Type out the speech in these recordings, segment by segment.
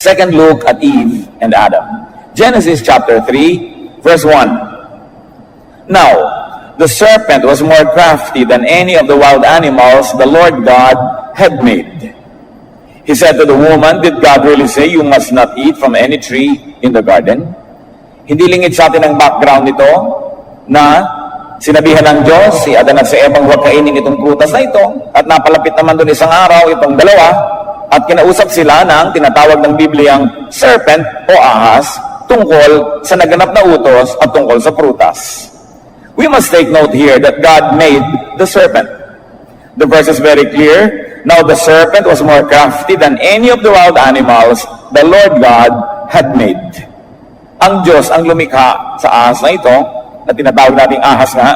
second look at Eve and Adam. Genesis chapter 3, verse 1. Now, the serpent was more crafty than any of the wild animals the Lord God had made. He said to the woman, "Did God really say you must not eat from any tree in the garden?" Hindi lingid sa atin ang background nito na sinabihan ng Diyos si Adan at si Ebang huwag kainin itong prutas na ito, at napalapit naman doon isang araw itong dalawa at kinausap sila ng tinatawag ng Bibliang serpent o ahas tungkol sa naganap na utos at tungkol sa prutas. We must take note here that God made the serpent. The verse is very clear. Now the serpent was more crafty than any of the wild animals the Lord God had made. Ang Diyos ang lumikha sa ahas na ito, na tinatawag nating ahas nga.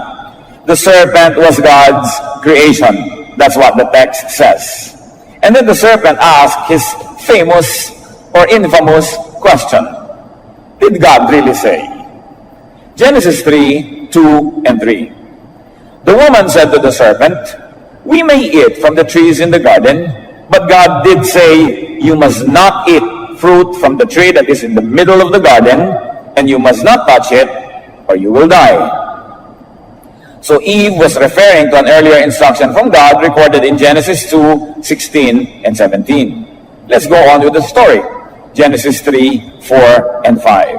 The serpent was God's creation. That's what the text says. And then the serpent asked his famous or infamous question. Did God really say? Genesis 3, 2 and 3. The woman said to the serpent, "We may eat from the trees in the garden, but God did say, you must not eat fruit from the tree that is in the middle of the garden, and you must not touch it, or you will die." So Eve was referring to an earlier instruction from God recorded in Genesis 2, 16 and 17. Let's go on with the story. Genesis 3, 4 and 5.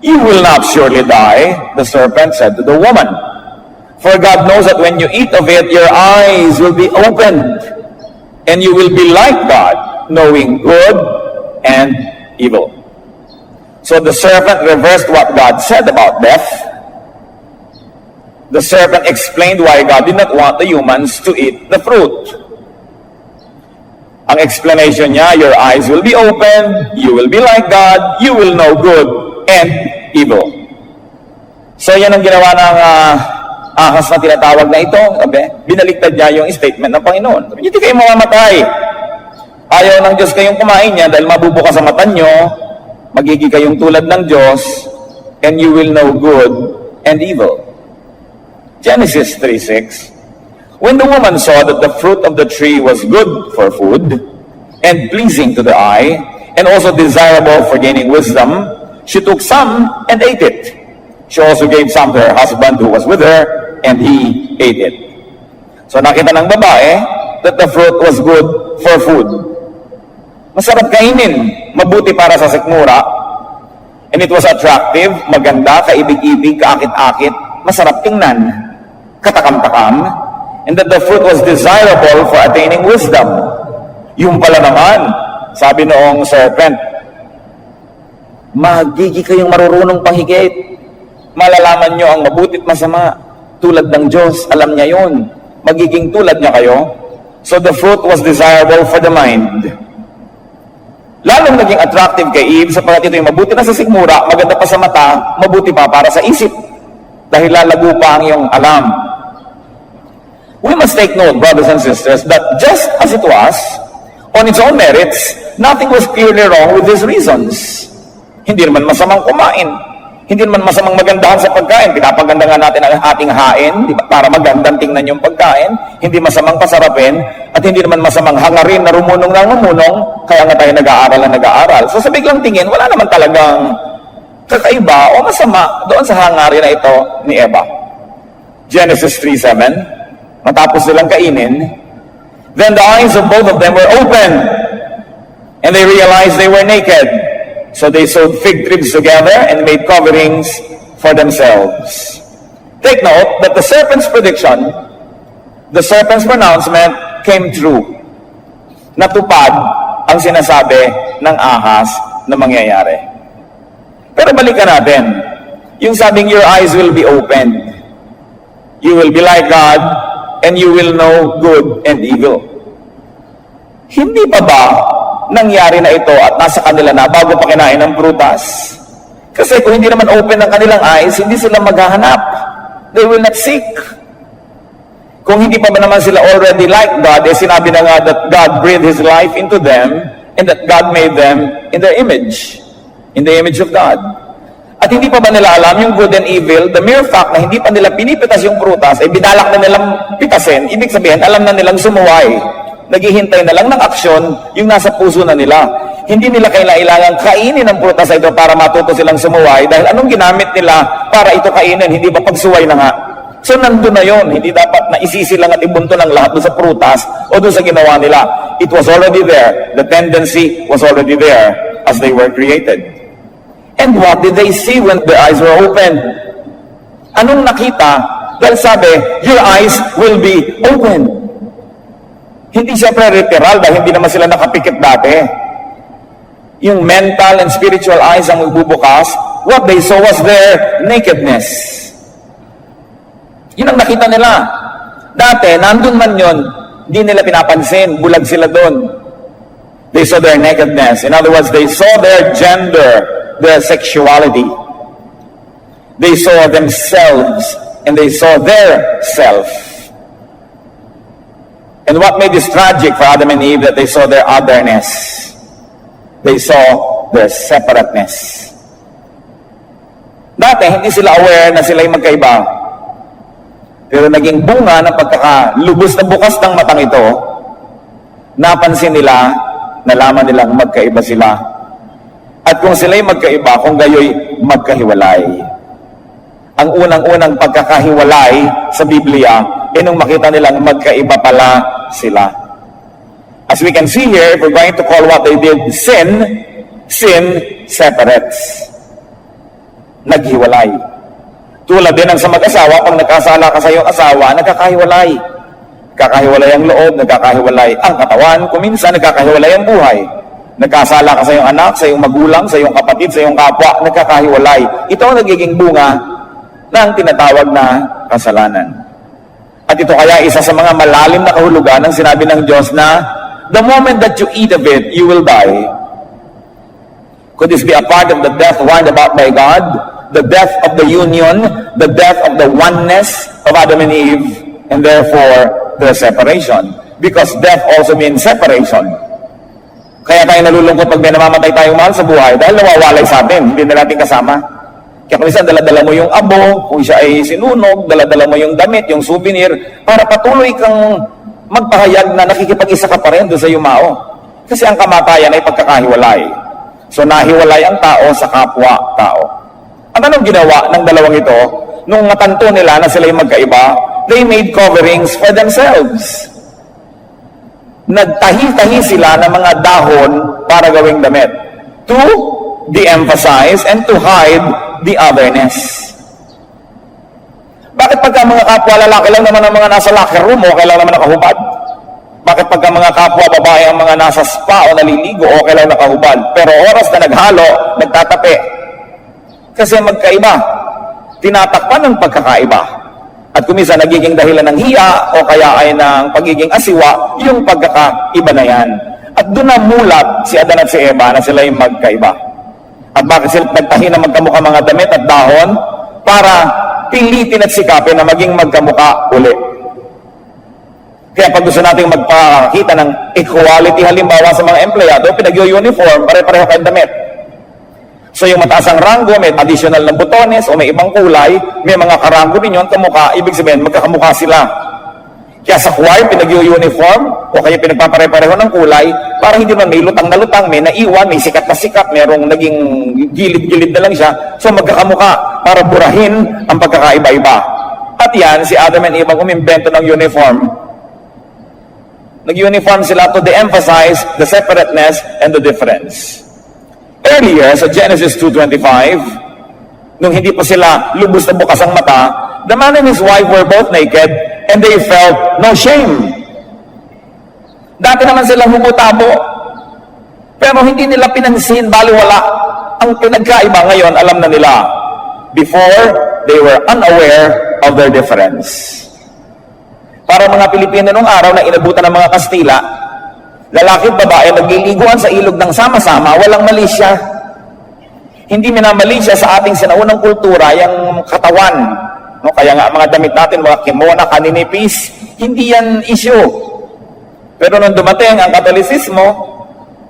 "You will not surely die," the serpent said to the woman. "For God knows that when you eat of it, your eyes will be opened, and you will be like God, knowing good and evil." So the serpent reversed what God said about death. The serpent explained why God did not want the humans to eat the fruit. Ang explanation niya, your eyes will be opened, you will be like God, you will know good and evil. So yan ang ginawa ng ahas na tinatawag na ito. Binaliktad niya yung statement ng Panginoon. Sabi, hindi kayo mamamatay. Ayaw ng Diyos kayong kumain niya dahil mabubukas ang mata nyo, magiging kayong tulad ng Diyos, and you will know good and evil. Genesis 3:6. When the woman saw that the fruit of the tree was good for food, and pleasing to the eye, and also desirable for gaining wisdom, she took some and ate it. She also gave some to her husband who was with her, and he ate it. So nakita ng babae that the fruit was good for food. Masarap kainin, mabuti para sa sikmura, and it was attractive, maganda, kaibig-ibig, kaakit-akit, masarap tingnan, katakam-takam, and that the fruit was desirable for attaining wisdom. Yung pala naman, sabi noong serpent, magiging kayong marurunong panghigit. Malalaman nyo ang mabutit masama. Tulad ng Diyos, alam niya yun. Magiging tulad niya kayo. So the fruit was desirable for the mind. Lalong naging attractive kay Eve sapagkat ito yung mabuti na sa sikmura, maganda pa sa mata, mabuti pa para sa isip. Dahil lalago pa ang iyong alam. We must take note, brothers and sisters, that just as it was, on its own merits, nothing was clearly wrong with these reasons. Hindi naman masamang kumain. Hindi naman masamang magandahan sa pagkain. Pinapaganda nga natin ang ating hain, di ba? Para magandang tingnan yung pagkain. Hindi masamang pasarapin, at hindi naman masamang hangarin na rumunong ng rumunong, kaya nga tayo nag-aaral na nag-aaral. So sa biglang tingin, wala naman talagang kakaiba o masama doon sa hangarin na ito ni Eva. Genesis 3:7, matapos silang kainin, then the eyes of both of them were open, and they realized they were naked. So they sewed fig leaves together and made coverings for themselves. Take note that the serpent's prediction, the serpent's pronouncement came true. Natupad ang sinasabi ng ahas na mangyayari. Pero balikan natin. Yung sabing your eyes will be opened. You will be like God and you will know good and evil. Hindi pa ba nangyari na ito at nasa kanila na bago pa kinain ng prutas? Kasi kung hindi naman open ang kanilang eyes, hindi sila maghahanap. They will not seek. Kung hindi pa ba naman sila already like God, sinabi na nga that God breathed His life into them and that God made them in their image, in the image of God. At hindi pa ba nila alam yung good and evil? The mere fact na hindi pa nila pinipitas yung prutas, binalak na nilang pitasin, ibig sabihin, alam na nilang sumuway naghihintay na lang ng aksyon yung nasa puso na nila. Hindi nila kailangan kainin ang prutas na ito para matuto silang sumuway dahil anong ginamit nila para ito kainin, hindi ba pagsuway na nga? So nandun na yon, hindi dapat na isisi lang at ibunto ng lahat doon sa prutas o doon sa ginawa nila. It was already there. The tendency was already there as they were created. And what did they see when their eyes were opened? Anong nakita? Dahil sabi, your eyes will be open. Hindi siya literal dahil hindi naman sila nakapikit dati. Yung mental and spiritual eyes ang magbubukas. What they saw was their nakedness. Yun ang nakita nila. Dati, nandun man yun, hindi nila pinapansin, bulag sila doon. They saw their nakedness. In other words, they saw their gender, their sexuality. They saw themselves, and they saw their self. And what made this tragic for Adam and Eve, that they saw their otherness. They saw their separateness. Dati, hindi sila aware na sila'y magkaiba. Pero naging bunga ng pagkakalubos na bukas ng matang ito, napansin nila, nalaman nilang magkaiba sila. At kung sila'y magkaiba, kung gayoy magkahiwalay. Ang unang-unang pagkakahiwalay sa Biblia, nung makita nilang magkaiba pala sila. As we can see here, if we're going to call what they did sin, sin separates. Naghiwalay. Tulad din ang sa mag-asawa, pag nagkasala ka sa iyong asawa, nagkakahiwalay. Nagkakahiwalay ang loob, nagkakahiwalay ang katawan, kuminsan nagkakahiwalay ang buhay. Nagkasala ka sa iyong anak, sa iyong magulang, sa iyong kapatid, sa iyong kapwa, nagkakahiwalay. Ito ang nagiging bunga ng tinatawag na kasalanan. At ito kaya isa sa mga malalim na kahulugan ng sinabi ng Diyos na the moment that you eat of it, you will die. Could this be a part of the death warned about by God? The death of the union, the death of the oneness of Adam and Eve, and therefore their separation. Because death also means separation. Kaya tayo nalulungkot pag may namamatay tayong mahal sa buhay dahil nawawalay sa atin, hindi na natin kasama. Kaya kung isa, dala-dala mo yung abo, kung siya ay sinunog, dala-dala mo yung damit, yung souvenir, para patuloy kang magpahayag na nakikipag-isa ka pa rin doon sa yumao. Kasi ang kamatayan ay pagkakahiwalay. So nahiwalay ang tao sa kapwa-tao. At anong ginawa ng dalawang ito? Nung matanto nila na sila'y magkaiba, they made coverings for themselves. Nagtahi-tahi sila ng mga dahon para gawing damit. To de-emphasize and to hide the otherness. Bakit pagka mga kapwa lalaki lang naman ang mga nasa locker room, okay lang naman nakahubad? Bakit pagka mga kapwa babae ang mga nasa spa o naliligo, okay lang nakahubad? Pero oras na naghalo, nagtatapi. Kasi magkaiba, tinatakpan ng pagkakaiba. At kumisa nagiging dahilan ng hiya o kaya ay ng pagiging asiwa, yung pagkakaiba na yan. At doon na mulat si Adan at si Eva na sila yung magkaiba. At bakit sila nagtahi na magkamukha mga damit at dahon? Para pilitin at sikapin na maging magkamukha uli. Kaya pag gusto nating magpakita ng equality halimbawa sa mga empleyado, pinag-uniform, pare-pareho kayong damit. So yung mataas ang rango, may additional na butones o may ibang kulay, may mga karango din yun, kamukha, ibig sabihin, magkakamukha sila. Kaya sa choir, pinag-uniform o kaya pinagpapare-pareho ng kulay para hindi man may lutang na lutang, may naiwan, may sikat na sikat, merong naging gilid-gilid na lang siya. So magkakamukha para burahin ang pagkakaiba-iba. At yan, si Adam and Eve ang umimbento ng uniform. Nag-uniform sila to de-emphasize the separateness and the difference. Earlier, sa Genesis 2:25, nung hindi pa sila lubos na bukas ang mata, the man and his wife were both naked and they felt no shame. Dati naman silang humutabo, pero hindi nila pinansin, baliwala. Ang pinagkaiba ngayon, alam na nila. Before, they were unaware of their difference. Para mga Pilipino nung araw na inabutan ng mga Kastila, lalaki at babae nagliliguan sa ilog ng sama-sama, walang mali siya. Hindi minamali siya sa ating sinaunang kultura, yung katawan. No? Kaya nga mga damit natin, mga kimona, kaninipis, hindi yan issue. Pero nung dumating ang Katolisismo,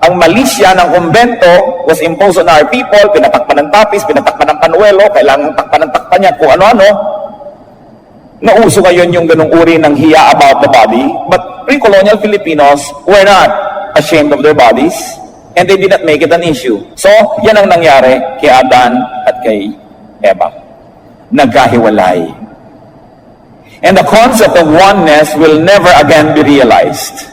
ang malisya ng kumbento was imposed on our people, pinatakpan ng tapis, pinatakpan ng panuelo, kailangan takpan ng takpan niya kung ano-ano. Nauso ngayon yung ganung uri ng hiya about the body, but pre-colonial Filipinos were not ashamed of their bodies, and they did not make it an issue. So, yan ang nangyari kay Adan at kay Eva. Nagkahiwalay. And the concept of oneness will never again be realized.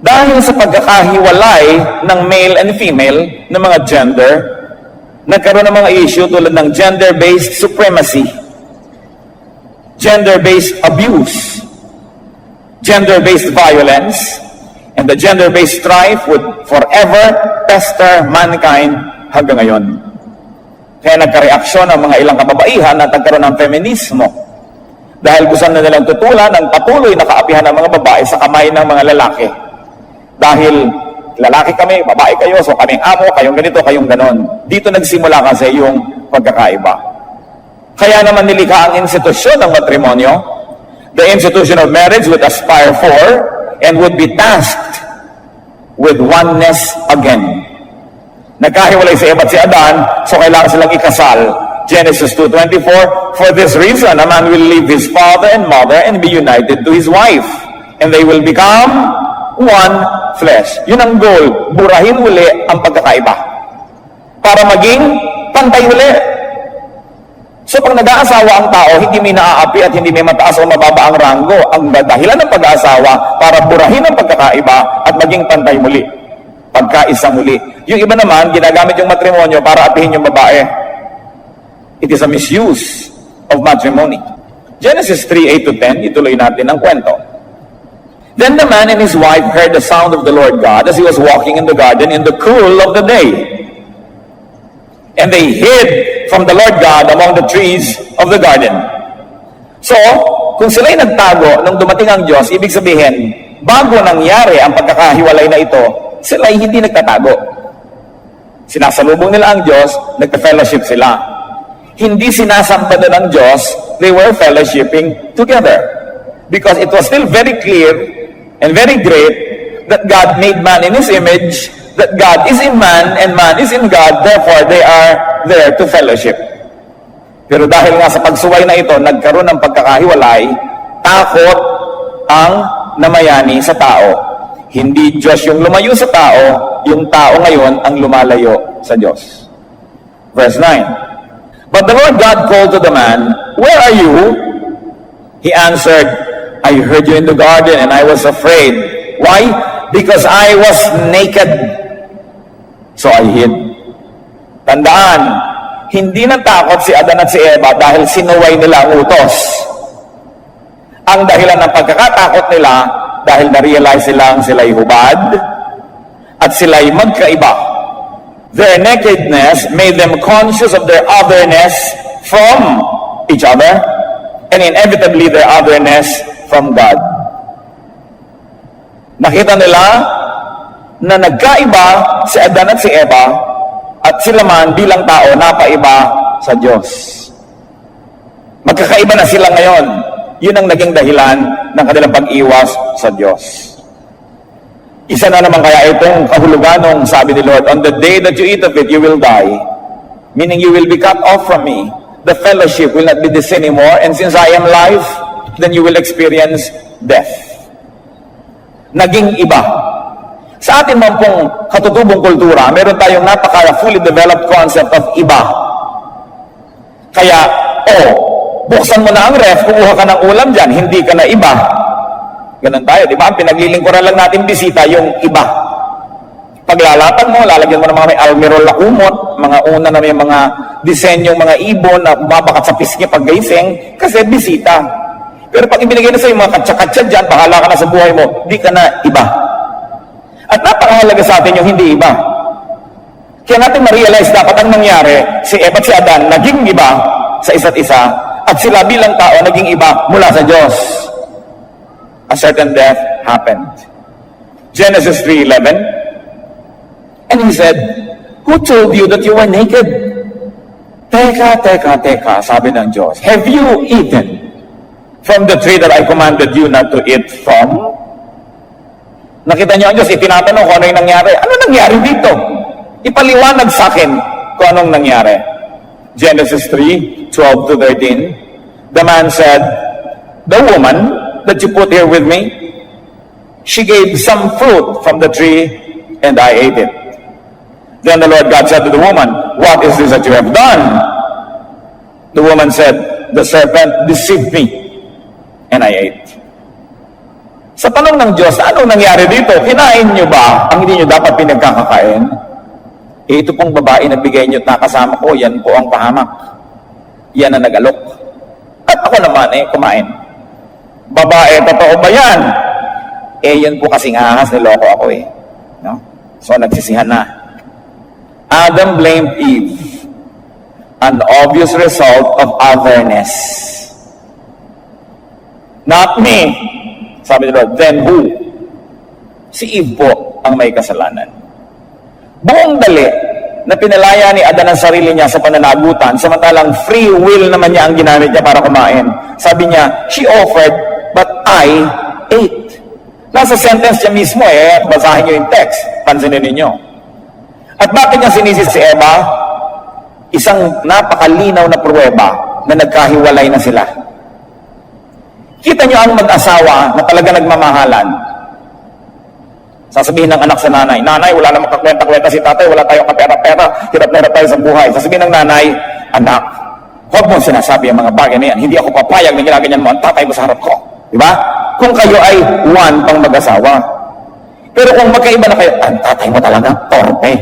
Dahil sa pagkakahiwalay ng male and female ng mga gender, nagkaroon ng mga issue tulad ng gender-based supremacy, gender-based abuse, gender-based violence, and the gender-based strife would forever pester mankind hanggang ngayon. Kaya nagkareaksyon ang mga ilang kababaihan at nagkaroon ng feminismo dahil gusto na nilang tutulan ang patuloy na kaapihan ng mga babae sa kamay ng mga lalaki. Dahil lalaki kami, babae kayo, so kaming amo, kayong ganito, kayong ganon. Dito nagsimula kasi yung pagkakaiba. Kaya naman nilikha ang institusyon ng matrimonyo. The institution of marriage would aspire for and would be tasked with oneness again. Nagkahiwalay si Eva at si Adan, so kailangan silang ikasal. Genesis 2:24, for this reason, a man will leave his father and mother and be united to his wife, and they will become one flesh. Yun ang goal, burahin uli ang pagkakaiba. Para maging pantay uli. So pag nag-aasawa ang tao, hindi may naaapi at hindi may mataas o mababa ang ranggo. Ang dahilan ng pag-aasawa para burahin ang pagkakaiba at maging pantay muli. Pagkaisa muli. Yung iba naman, ginagamit yung matrimonyo para apihin yung babae. It is a misuse of matrimony. Genesis 3:8-10, ituloy natin ang kwento. Then the man and his wife heard the sound of the Lord God as he was walking in the garden in the cool of the day. And they hid from the Lord God among the trees of the garden. So, kung sila'y nagtago nung dumating ang Diyos, ibig sabihin, bago nangyari ang pagkakahiwalay na ito, sila'y hindi nagtatago. Sinasalubong nila ang Diyos, nagka-fellowship sila. Hindi sinasamba na ng Diyos, they were fellowshipping together. Because it was still very clear and very great that God made man in His image, that God is in man and man is in God, therefore they are there to fellowship. Pero dahil nga sa pagsuway na ito, nagkaroon ng pagkakahiwalay, takot ang namayani sa tao. Hindi Diyos yung lumayo sa tao, yung tao ngayon ang lumalayo sa Diyos. Verse 9, but the Lord God called to the man, where are you? He answered, I heard you in the garden and I was afraid. Why? Because I was naked. So I hid. Tandaan, hindi natakot si Adan at si Eva dahil sinuway nila ang utos. Ang dahilan ng pagkakatakot nila dahil na-realize silang sila'y hubad at sila'y magkaiba. Their nakedness made them conscious of their otherness from each other and inevitably their otherness from God. Nakita nila na nagkaiba si Adan at si Eva at sila man bilang tao napaiba sa Diyos. Magkakaiba na sila ngayon. Yun ang naging dahilan ng kanilang pag-iwas sa Diyos. Isa na naman kaya itong kahulugan ng sabi ni Lord, on the day that you eat of it, you will die. Meaning you will be cut off from me. The fellowship will not be this anymore, and since I am life, then you will experience death. Naging iba. Sa atin man pong katutubong kultura, meron tayong napaka-fully developed concept of iba. Kaya, buksan mo na ang ref, kumuha ka ng ulam dyan, hindi ka na iba. Ganun tayo, di ba? Ang pinaglilingkuran lang natin bisita, yung iba. Paglalatan mo, lalagyan mo ng mga may almirol na kumot, mga una na may mga disenyong mga ibon na babakat sa pisngi paggising, kasi bisita. Pero pag ibinigay na sa'yo mga katsa-katsa dyan, bahala ka na sa buhay mo, di ka na iba. At napakahalaga sa atin yung hindi iba. Kaya natin ma-realize dapat ang nangyari, si Eva at si Adan naging iba sa isa't isa, at sila bilang tao naging iba mula sa Diyos. A certain death happened. Genesis 3:11, and he said, who told you that you were naked? Teka, sabi ng Diyos, have you eaten from the tree that I commanded you not to eat from? Nakita niyo ang Diyos, itinatanong kung ano yung nangyari. Ano nangyari dito? Ipaliwanag sa akin kung anong nangyari. Genesis 3:12-13, The man said, "The woman that you put here with me, she gave some fruit from the tree, and I ate it." Then the Lord God said to the woman, "What is this that you have done?" The woman said, "The serpent deceived me, and I ate." Sa tanong ng Diyos, anong nangyari dito? Kinain niyo ba ang hindi niyo dapat pinagkakakain? Ito pong babae na bigay niyo at nakasama ko, yan po ang pahamak. Yan ang nag-alok. At ako naman kumain. Babae, totoo ba yan? Yan po kasing ahas, niloko ako no? So nagsisihan na. Adam blamed Eve. An obvious result of otherness. Not me. Sabi ni Lord, then who? Si Eve po ang may kasalanan. Buong dali na pinalaya ni Adan ang sarili niya sa pananagutan, samantalang free will naman niya ang ginamit niya para kumain. Sabi niya, she offered, but I ate. Nasa sentence niya mismo basahin niyo yung text, pansinin ninyo. At bakit niya sinisi si Eva? Isang napakalinaw na pruweba na nagkahiwalay na sila. Kita niyo ang mag-asawa na talaga nagmamahalan. Sasabihin ng anak sa nanay, "Nanay, wala namang kakwenta-kwenta si tatay, wala tayong kapera-pera, hirap na hirap tayo sa buhay." Sasabihin ng nanay, "Anak, huwag mo sinasabi ang mga bagay na yan. Hindi ako papayag na ginaganyan mo ang tatay mo sa harap ko." Diba? Kung kayo ay one pang mag-asawa. Pero kung magkaiba na kayo, ang tatay mo talaga, torpe.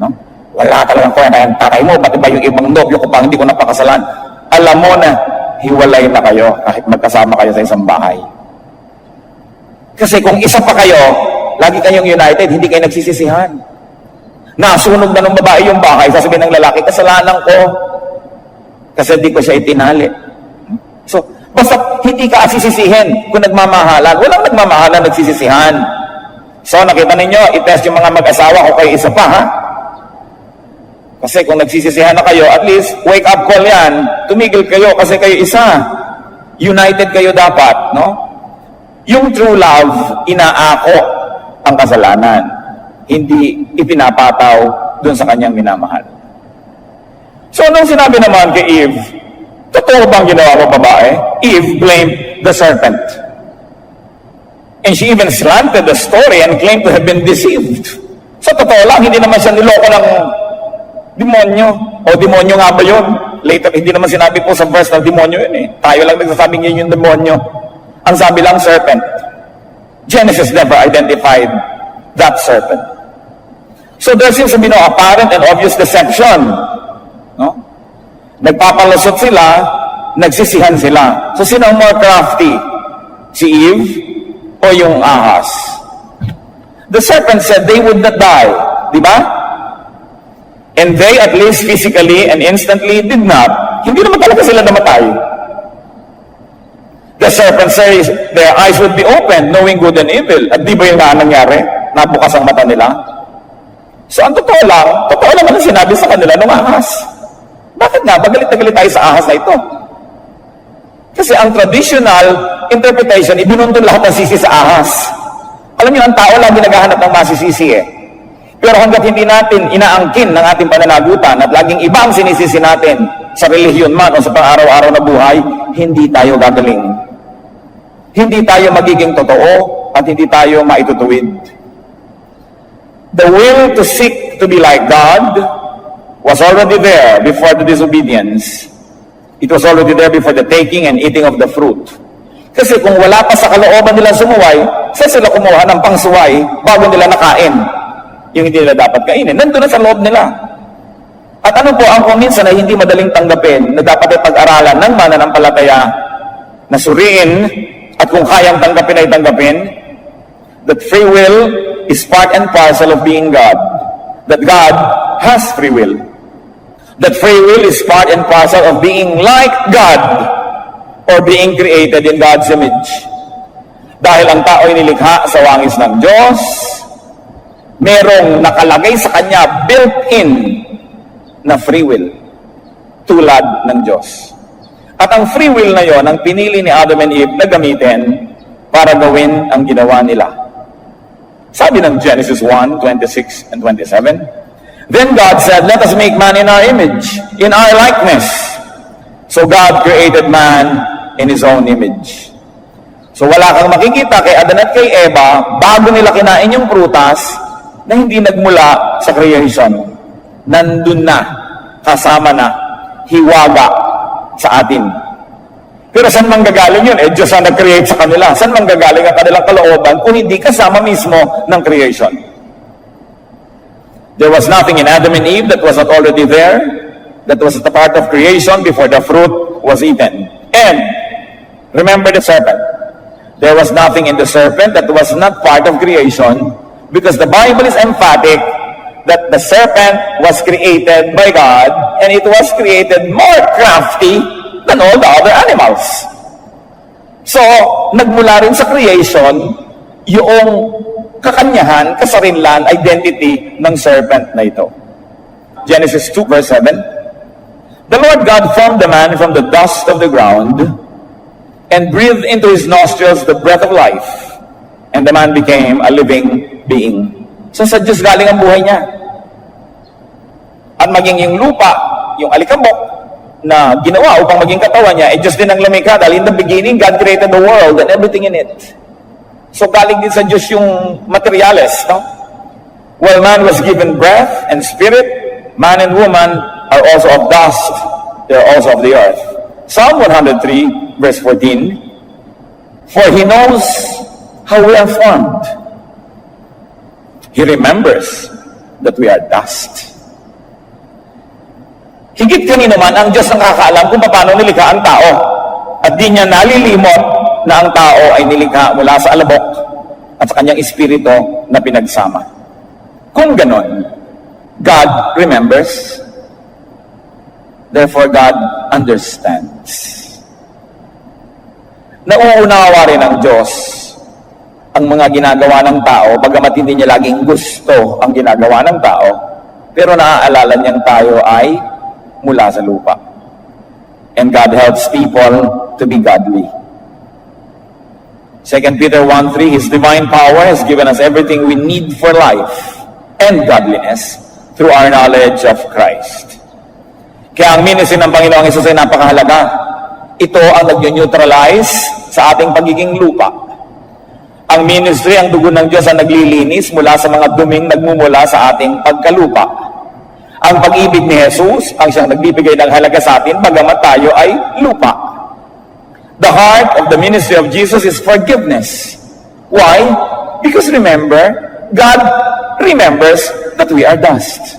No? Wala talagang kwenta ang tatay mo, ba't iba yung ibang nobyo ko pa hindi ko napakasalan? Alam mo na, hiwalay na kayo kahit magkasama kayo sa isang bahay. Kasi kung isa pa kayo, lagi kayong united, hindi kayo nagsisisihan. Nasunog na ng babae yung bahay, sasabihin ng lalaki, kasalanan ko. Kasi di ko siya itinali. So, basta hindi ka asisisihin kung nagmamahalan. Walang nagmamahalan, nagsisisihan. So, nakita ninyo, itest yung mga mag-asawa kung kayo isa pa, ha? Kasi kung nagsisisihan na kayo, at least, wake up call yan. Tumigil kayo kasi kayo isa. United kayo dapat, no? Yung true love, inaako ang kasalanan. Hindi ipinapataw dun sa kanyang minamahal. So, nung sinabi naman kay Eve, totoo bang ginawa mo babae? Eve blamed the serpent. And she even slanted the story and claimed to have been deceived. So, totoo lang, hindi naman siya niloko ng demonyo. O demonyo nga ba yun? Later, hindi naman sinabi po sa verse ng demonyo yun Tayo lang nagsasabing yun yung demonyo. Ang sabi lang, serpent. Genesis never identified that serpent. So there seems to be no apparent and obvious deception. No? Nagpapalusot sila, nagsisihan sila. So sino ang more crafty? Si Eve o yung ahas? The serpent said they would not die. Di ba? And they, at least physically and instantly, did not. Hindi naman talaga sila namatay. The serpent says their eyes would be opened, knowing good and evil. At di ba yung nangyari? Nabukas ang mata nila. So ang totoo naman ang sinabi sa kanila ng ahas. Bakit nga? Magalit na galit tayo sa ahas na ito. Kasi ang traditional interpretation, ibinuntun lahat ng sisi sa ahas. Alam niyo, ang tao lagi naghahanap ng masisisi Pero hanggat hindi natin inaangkin ng ating pananagutan at laging iba ang sinisisi natin sa relihiyon man o sa pang-araw-araw na buhay, hindi tayo gagaling. Hindi tayo magiging totoo at hindi tayo maitutuwid. The will to seek to be like God was already there before the disobedience. It was already there before the taking and eating of the fruit. Kasi kung wala pa sa kalooban nila sumuway, saan sila kumuha ng pangsuway bago nila nakain yung hindi nila dapat kainin? Nandun na sa loob nila. At ano po ang kung minsan na hindi madaling tanggapin na dapat ay pag-aralan ng mananampalataya na suriin at kung kayang tanggapin ay tanggapin, that free will is part and parcel of being God. That God has free will. That free will is part and parcel of being like God or being created in God's image. Dahil ang tao ay nilikha sa wangis ng Diyos, merong nakalagay sa kanya built-in na free will tulad ng Diyos. At ang free will na yon ang pinili ni Adam and Eve na gamitin para gawin ang ginawa nila. Sabi ng Genesis 1:26 and 27, Then God said, Let us make man in our image, in our likeness. So God created man in His own image. So wala kang makikita kay Adan at kay Eva bago nila kinain yung prutas na hindi nagmula sa creation. Nandun na, kasama na, hiwaga sa atin. Pero saan manggagaling yun? Diyos ang nag-create sa kanila. Saan manggagaling ang kanilang kalooban kung hindi kasama mismo ng creation? There was nothing in Adam and Eve that was not already there. That was the part of creation before the fruit was eaten. And remember the serpent. There was nothing in the serpent that was not part of creation, because the Bible is emphatic that the serpent was created by God, and it was created more crafty than all the other animals. So, nagmula rin sa creation yung kakanyahan, kasarinlan, identity ng serpent na ito. Genesis 2 verse 7. The Lord God formed the man from the dust of the ground and breathed into his nostrils the breath of life, and the man became a living being. So sa Diyos galing ang buhay niya. At maging yung lupa, yung alikabok na ginawa upang maging katawan niya, Diyos din ang lumikha dahil in the beginning, God created the world and everything in it. So galing din sa Diyos yung materials, no? While man was given breath and spirit, man and woman are also of dust, they are also of the earth. Psalm 103, verse 14, for He knows how we are formed. He remembers that we are dust. Higit kanino man ang Diyos ang kakaalam kung paano nilikha ang tao. At di niya nalilimot na ang tao ay nilikha mula sa alabok at sa kanyang espiritu na pinagsama. Kung ganon, God remembers. Therefore, God understands. Nauunawa rin ng Diyos ang mga ginagawa ng tao, bagamat hindi niya laging gusto ang ginagawa ng tao, pero naaalala niyang tayo ay mula sa lupa. And God helps people to be godly. 2 Peter 1:3, His divine power has given us everything we need for life and godliness through our knowledge of Christ. Kaya ang ministry ng Panginoong Hesus ay napakahalaga. Ito ang nag-neutralize sa ating pagiging lupa. Ang ministry, ang dugo ng Diyos ang naglilinis mula sa mga duming nagmumula sa ating pagkalupa. Ang pag-ibig ni Jesus ang siyang nagbibigay ng halaga sa atin bagamat tayo ay lupa. The heart of the ministry of Jesus is forgiveness. Why? Because remember, God remembers that we are dust.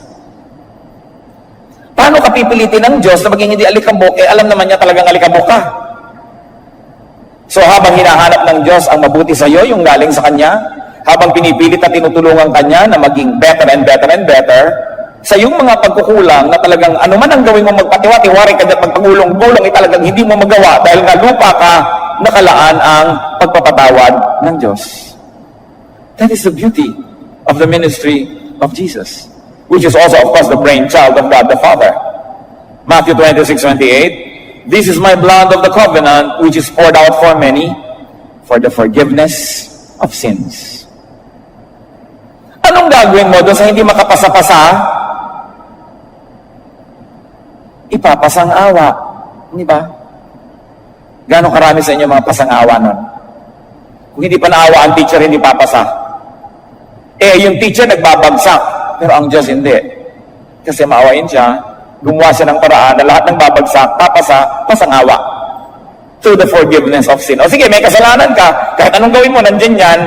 Paano ka pipilitin ng Diyos na maging hindi alikabok, alam naman niya talagang alikabok ka? So habang hinahanap ng Diyos ang mabuti sa iyo, yung galing sa Kanya, habang pinipilit at tinutulungan Kanya na maging better and better and better, sa iyong mga pagkukulang na talagang ano man ang gawin mo magpatiwa-tiwari ka at magpagulong-gulong ay talagang hindi mo magawa dahil nga lupa ka, nakalaan ang pagpapatawad ng Diyos. That is the beauty of the ministry of Jesus, which is also, of course, the brainchild of God the Father. Matthew 26:28, this is my blood of the covenant, which is poured out for many for the forgiveness of sins. Anong gagawin mo doon sa hindi makapasa-pasa? Ipapasang awa. Hindi ba? Gano'ng karami sa inyo mga pasang awa nun? Kung hindi pa naawa ang teacher, hindi papasa. Yung teacher nagbabagsak, pero ang Diyos hindi. Kasi maawain siya, gumawa siya ng paraan na lahat ng babagsak, papasa, pasangawa. Through the forgiveness of sin. O sige, may kasalanan ka, kahit anong gawin mo, nandyan yan,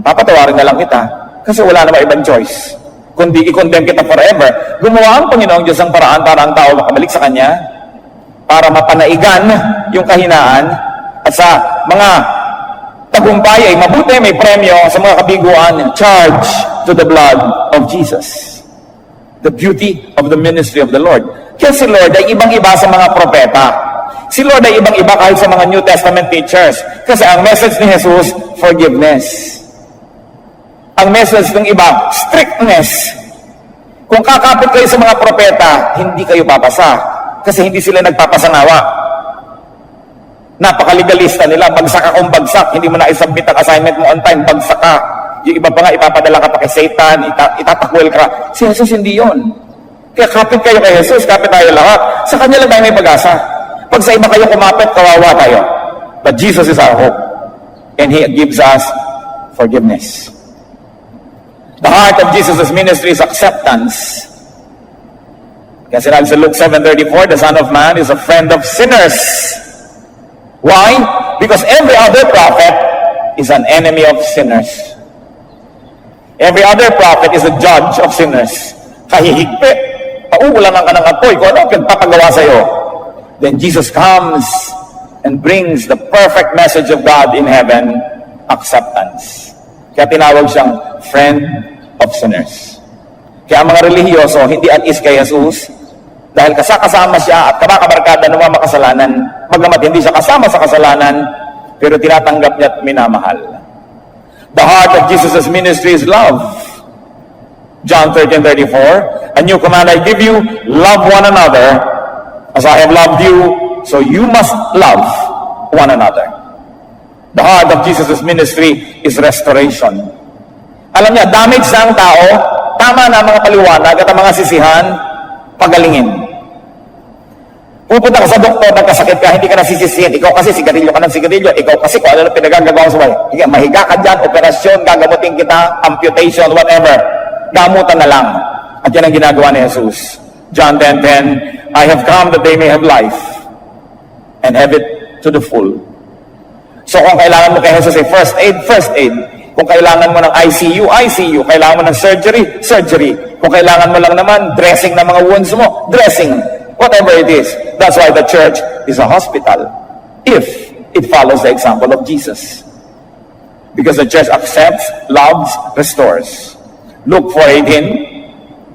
papatawarin na lang kita. Kasi wala namang ibang choice. Kundi i-condemn kita forever. Gumawa ang Panginoong Diyos ang paraan para ang tao makabalik sa Kanya, para mapanaigan yung kahinaan, at sa mga tagumpay ay mabuti, may premyo sa mga kabiguan, charge to the blood of Jesus. The beauty of the ministry of the Lord. Kaya si Lord ay ibang-iba sa mga propeta. Si Lord ay ibang-iba kahit sa mga New Testament teachers. Kasi ang message ni Jesus, forgiveness. Ang message ng iba, strictness. Kung kakapit kayo sa mga propeta, hindi kayo papasa. Kasi hindi sila nagpapasanawa. Napakalegalista nila, bagsak akong bagsak, hindi mo na isubmit ang assignment mo on time, bagsak ka. Yung iba pa nga, ipapadala ka pa kay Satan, itatakwil ka. Si Jesus hindi yon. Kaya kapit kayo kay Jesus, kapit tayo lahat. Sa Kanya lang tayo may pag-asa. Pag sa iba kayo kumapit, kawawa tayo. But Jesus is our hope. And He gives us forgiveness. The heart of Jesus' ministry is acceptance. Kasi sinabi sa Luke 7:34, the Son of Man is a friend of sinners. Why? Because every other prophet is an enemy of sinners. Every other prophet is a judge of sinners. Kahihigpit, pauulanan ka ng apoy, kung ano pinapagawa sa'yo. Then Jesus comes and brings the perfect message of God in heaven, acceptance. Kaya tinawag siyang friend of sinners. Kaya ang mga relihiyoso, hindi at is kay Jesus, dahil kasama siya at kabakabarkada ng mga makasalanan, bagamat hindi siya kasama sa kasalanan, pero tinatanggap niya at minamahal. The heart of Jesus' ministry is love. John 13:34, a new command I give you, love one another. As I have loved you, so you must love one another. The heart of Jesus' ministry is restoration. Alam niya, damage na ang tao, tama na ang mga paliwanag at ang mga sisihan, pagalingin. Pupunta ka sa doktor, nagkasakit ka, hindi ka nasisisihin. Ikaw kasi sigarilyo ka ng sigarilyo. Ikaw kasi kung ano na pinagagagawa sa bahay. Mahiga ka dyan, operasyon, gagamutin kita, amputation, whatever. Gamutan na lang. At yan ang ginagawa ni Jesus. John 10:10, I have come that they may have life and have it to the full. So kung kailangan mo kay Jesus ay first aid. Kung kailangan mo ng ICU. Kailangan mo ng surgery. Kung kailangan mo lang naman, dressing ng mga wounds mo, dressing. Whatever it is. That's why the church is a hospital. If it follows the example of Jesus. Because the church accepts, loves, restores. Luke 4:18,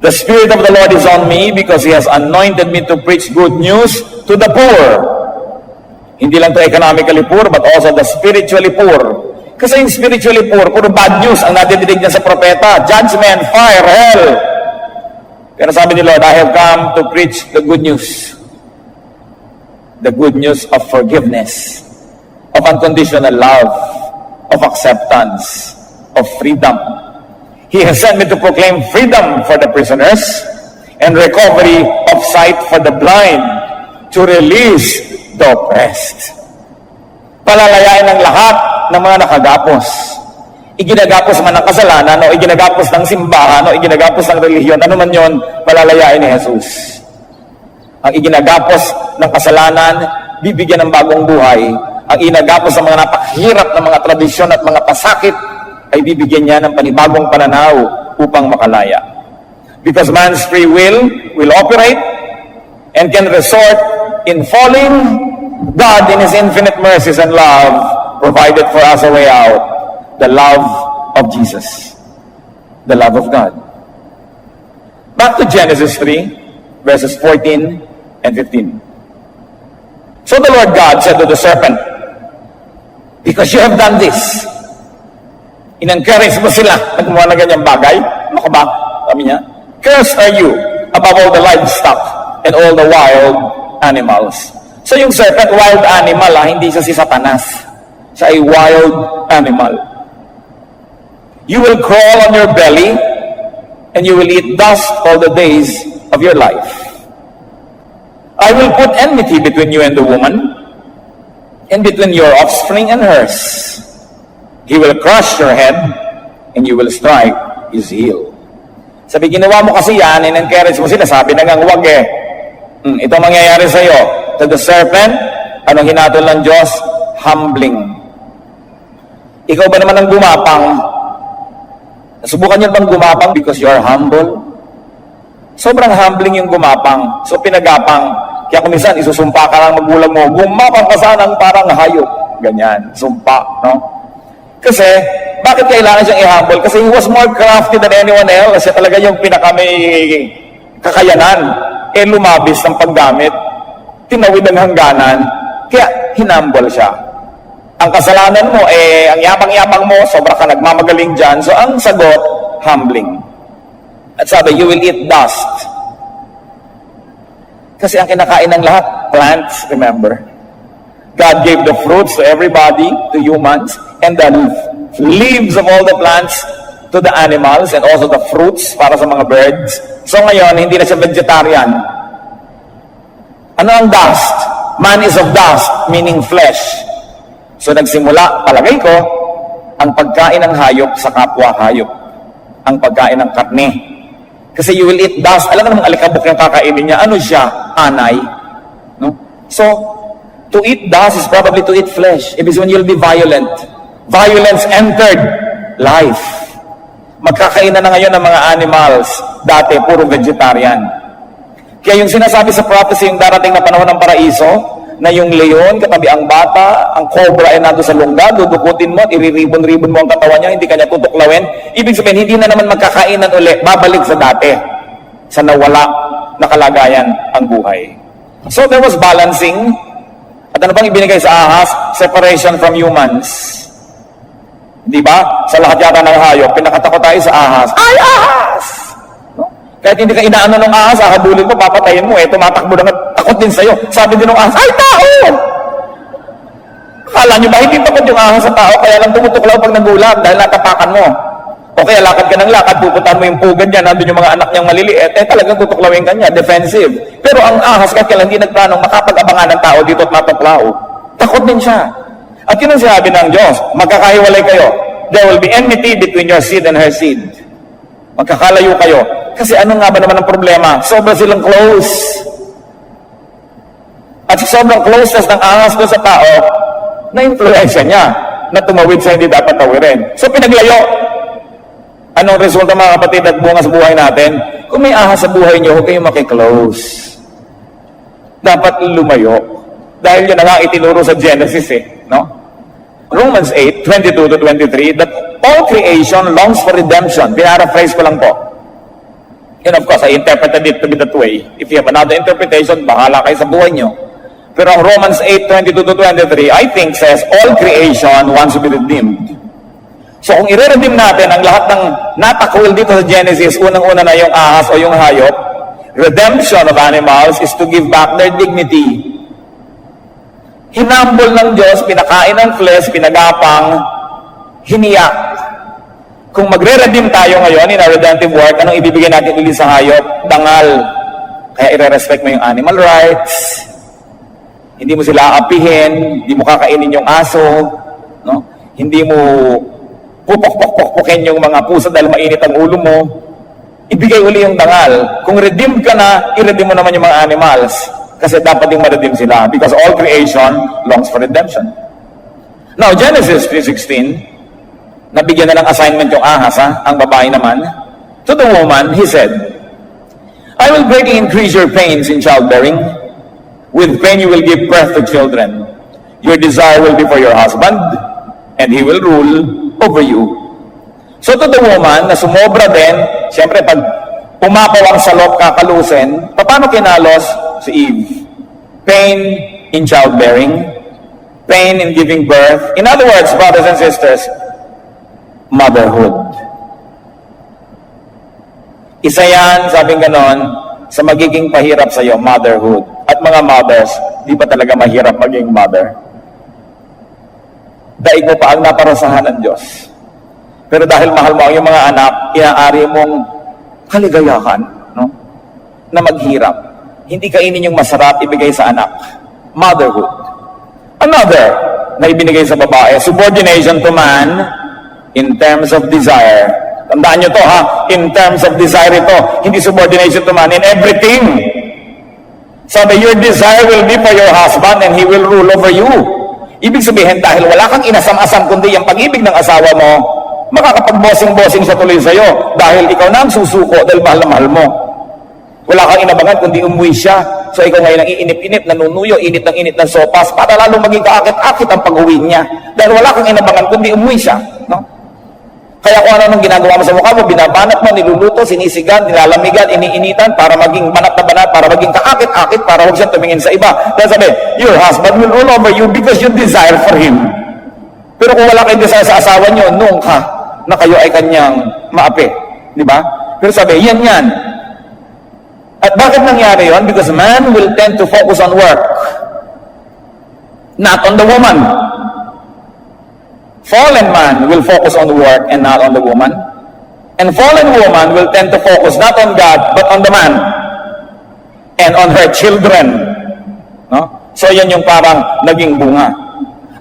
the Spirit of the Lord is on me because He has anointed me to preach good news to the poor. Hindi lang to economically poor, but also the spiritually poor. Kasi yung spiritually poor, puro bad news ang nadidinig niya sa propeta. Judgment, fire, hell. Pero sabi ni Lord, I have come to preach the good news. The good news of forgiveness, of unconditional love, of acceptance, of freedom. He has sent me to proclaim freedom for the prisoners and recovery of sight for the blind, to release the oppressed. Palalayain ng lahat ng mga nakagapos. Iginagapos man ng kasalanan, o iginagapos ng simbahan, o iginagapos ng relihiyon, ano man yon, palalayain ni Jesus. Ang iginagapos ng kasalanan, bibigyan ng bagong buhay. Ang iginagapos ng mga napakahirap na mga tradisyon at mga pasakit, ay bibigyan niya ng panibagong pananaw upang makalaya. Because man's free will operate and can resort in falling. God, in His infinite mercies and love, provided for us a way out. The love of Jesus. The love of God. Back to Genesis 3, verses 14 and 15. So the Lord God said to the serpent, because you have done this, in-encourage mo sila na gumawa ng ganyang bagay. Ano ka ba? Sabi niya, cursed are you above all the livestock and all the wild animals. So yung serpent, wild animal, hindi siya si Satanas. Siya ay wild animal. You will crawl on your belly and you will eat dust all the days of your life. I will put enmity between you and the woman, and between your offspring and hers. He will crush your head, and you will strike his heel. Sabi, ginawa mo kasi yan, in-encourage mo sila, sabi na nga, huwag eh. Ito mangyayari sa iyo. To the serpent, anong hinatol ng Diyos? Humbling. Ikaw ba naman ang gumapang? Nasubukan niyo bang gumapang because you are humble? Sobrang humbling yung gumapang. So pinagapang. Kaya kung minsan, isusumpa ka lang magulang mo, gumapang ka sanang parang hayop. Ganyan, sumpa, no? Kasi, bakit kailangan siyang i-humble? Kasi he was more crafty than anyone else. Siya talaga yung pinaka-may kakayanan. Lumabis ng paggamit. Tinawid ang hangganan. Kaya, hinumble siya. Ang kasalanan mo, ang yapang-yapang mo, sobra ka nagmamagaling dyan. So, ang sagot, humbling. At sabi, you will eat dust. Kasi ang kinakain ng lahat, plants, remember? God gave the fruits to everybody, to humans, and the leaves of all the plants to the animals, and also the fruits para sa mga birds. So ngayon, hindi na siya vegetarian. Ano ang dust? Man is of dust, meaning flesh. So nagsimula, palagay ko, ang pagkain ng hayop sa kapwa hayop. Ang pagkain ng karne. Kasi you will eat dust. Alam mo namang alikabok yung kakainin niya. Ano siya? Anay. No? So, to eat dust is probably to eat flesh. It is when you'll be violent. Violence entered life. Magkakainan na ngayon ng mga animals. Dati, puro vegetarian. Kaya yung sinasabi sa prophecy, yung darating na panahon ng paraiso, na yung leon, katabi ang bata, ang cobra ay nando sa lungga, dudukutin mo at iriribon-ribon mo ang katawan niya, hindi kanya tutuklawin. Ibig sabihin, hindi na naman magkakainan uli, babalik sa dati, sa nawala na kalagayan ang buhay. So there was balancing. At ano bang ibinigay sa ahas? Separation from humans. Di ba? Sa lahat yata ng hayop, pinakatakot tayo sa ahas. Ay, ahas! No? Kahit hindi ka inaano ng ahas, habulin mo, papatayin mo, tumatakbo na takot din sa'yo. Sabi din ng ahas, ay, tao! Akala nyo ba, hindi takot yung ahas sa tao, kaya lang tumutuklaw pag nagulat dahil natapakan mo. O kaya lakad ka ng lakad, pupuntahan mo yung pugad niya, nandun yung mga anak niyang maliliit, talagang tutuklawin ka niya, defensive. Pero ang ahas, kahit kailan hindi nagplanong makapag-abangan ng tao dito at matuklaw. Takot din siya. At yun ang sinabi ng Diyos, magkakahiwalay kayo. There will be enmity between your seed and her seed. Magkakalayo kayo. Kasi ano nga ba naman ang problema? Sobra silang close. At sa sobrang closeness ng ahas ko sa tao, na-influensya niya na tumawid sa hindi dapat tawirin. So pinaglayo. Anong resulta mga kapatid at bunga sa buhay natin? Kung may ahas sa buhay niyo, huwag kayong makiclose. Dapat lumayo. Dahil yun na nga itinuro sa Genesis no? Romans 8, 22 to 23, that all creation longs for redemption. Pinaraphrase ko lang po. And of course, I interpreted it to be that way. If you have another interpretation, bahala kayo sa buhay nyo. Pero ang Romans 8, 22 to 23, I think says, all creation wants to be redeemed. So kung i-redeem natin ang lahat ng natakwil dito sa Genesis, unang-una na yung ahas o yung hayop, redemption of animals is to give back their dignity. Hinambol ng Diyos, pinakain ng flesh, pinagapang, hiniyak. Kung magre-redeem tayo ngayon in a redemptive work, anong ibibigay natin ulit sa hayop? Dangal. Kaya i-respect mo yung animal rights. Hindi mo sila aapihin, hindi mo kakainin yung aso, no? Hindi mo pupok-pok-pok-pokin yung mga pusa dahil mainit ang ulo mo. Ibigay uli yung dangal. Kung redeem ka na, i-redeem mo naman yung mga animals. Kasi dapat ding ma-redeem sila because all creation longs for redemption. Now, Genesis 3:16, nabigyan na ng assignment yung ahas, ang babae naman. To the woman, he said, I will greatly increase your pains in childbearing. With pain you will give birth to children. Your desire will be for your husband, and he will rule over you. So to the woman, na sumobra din, siyempre pag umapaw ang salop kakalusin, paano kinalos si Eve? Pain in childbearing, pain in giving birth. In other words, brothers and sisters, motherhood. Isa yan, sabing ganon, sa magiging pahirap sa iyo, motherhood. At mga mothers, di ba talaga mahirap maging mother? Daig mo pa ang naparasahan ng Diyos. Pero dahil mahal mo ang iyong mga anak, iaari mong kaligayahan, no? Na maghirap. Hindi kainin yung masarap ibigay sa anak. Motherhood. Another na ibinigay sa babae, subordination to man in terms of desire. Tandaan nyo to in terms of desire ito. Hindi subordination to man in everything. Sabi, your desire will be for your husband and he will rule over you. Ibig sabihin, dahil wala kang inasam-asam kundi yung pag-ibig ng asawa mo, makakapag-bossing-bossing siya tuloy sa'yo dahil ikaw na ang susuko dahil mahal na mahal mo. Wala kang inabangan kundi umuwi siya. So ikaw ngayon ang iinip-inip, nanunuyo, init ng sopas para lalong maging kaakit-akit ang pag-uwi niya. Dahil wala kang inabangan kundi umuwi siya. No? Kaya kung ano nang ginagawa mo sa mukha mo, binabanat mo, niluluto, sinisigan, nilalamigan, iniinitan para maging banat na banat, para maging kaakit-akit, para huwag siyang tumingin sa iba. Dahil sabi, your husband will rule over you because you desire for him. Pero kung wala kayong desire sa asawa niyo, nung ka na kayo ay kanyang maapi. Di ba? Pero sabi, yan. At bakit nangyari yon? Because man will tend to focus on work, not on the woman. Fallen man will focus on work and not on the woman. And fallen woman will tend to focus not on God, but on the man and on her children. No? So yan yung parang naging bunga.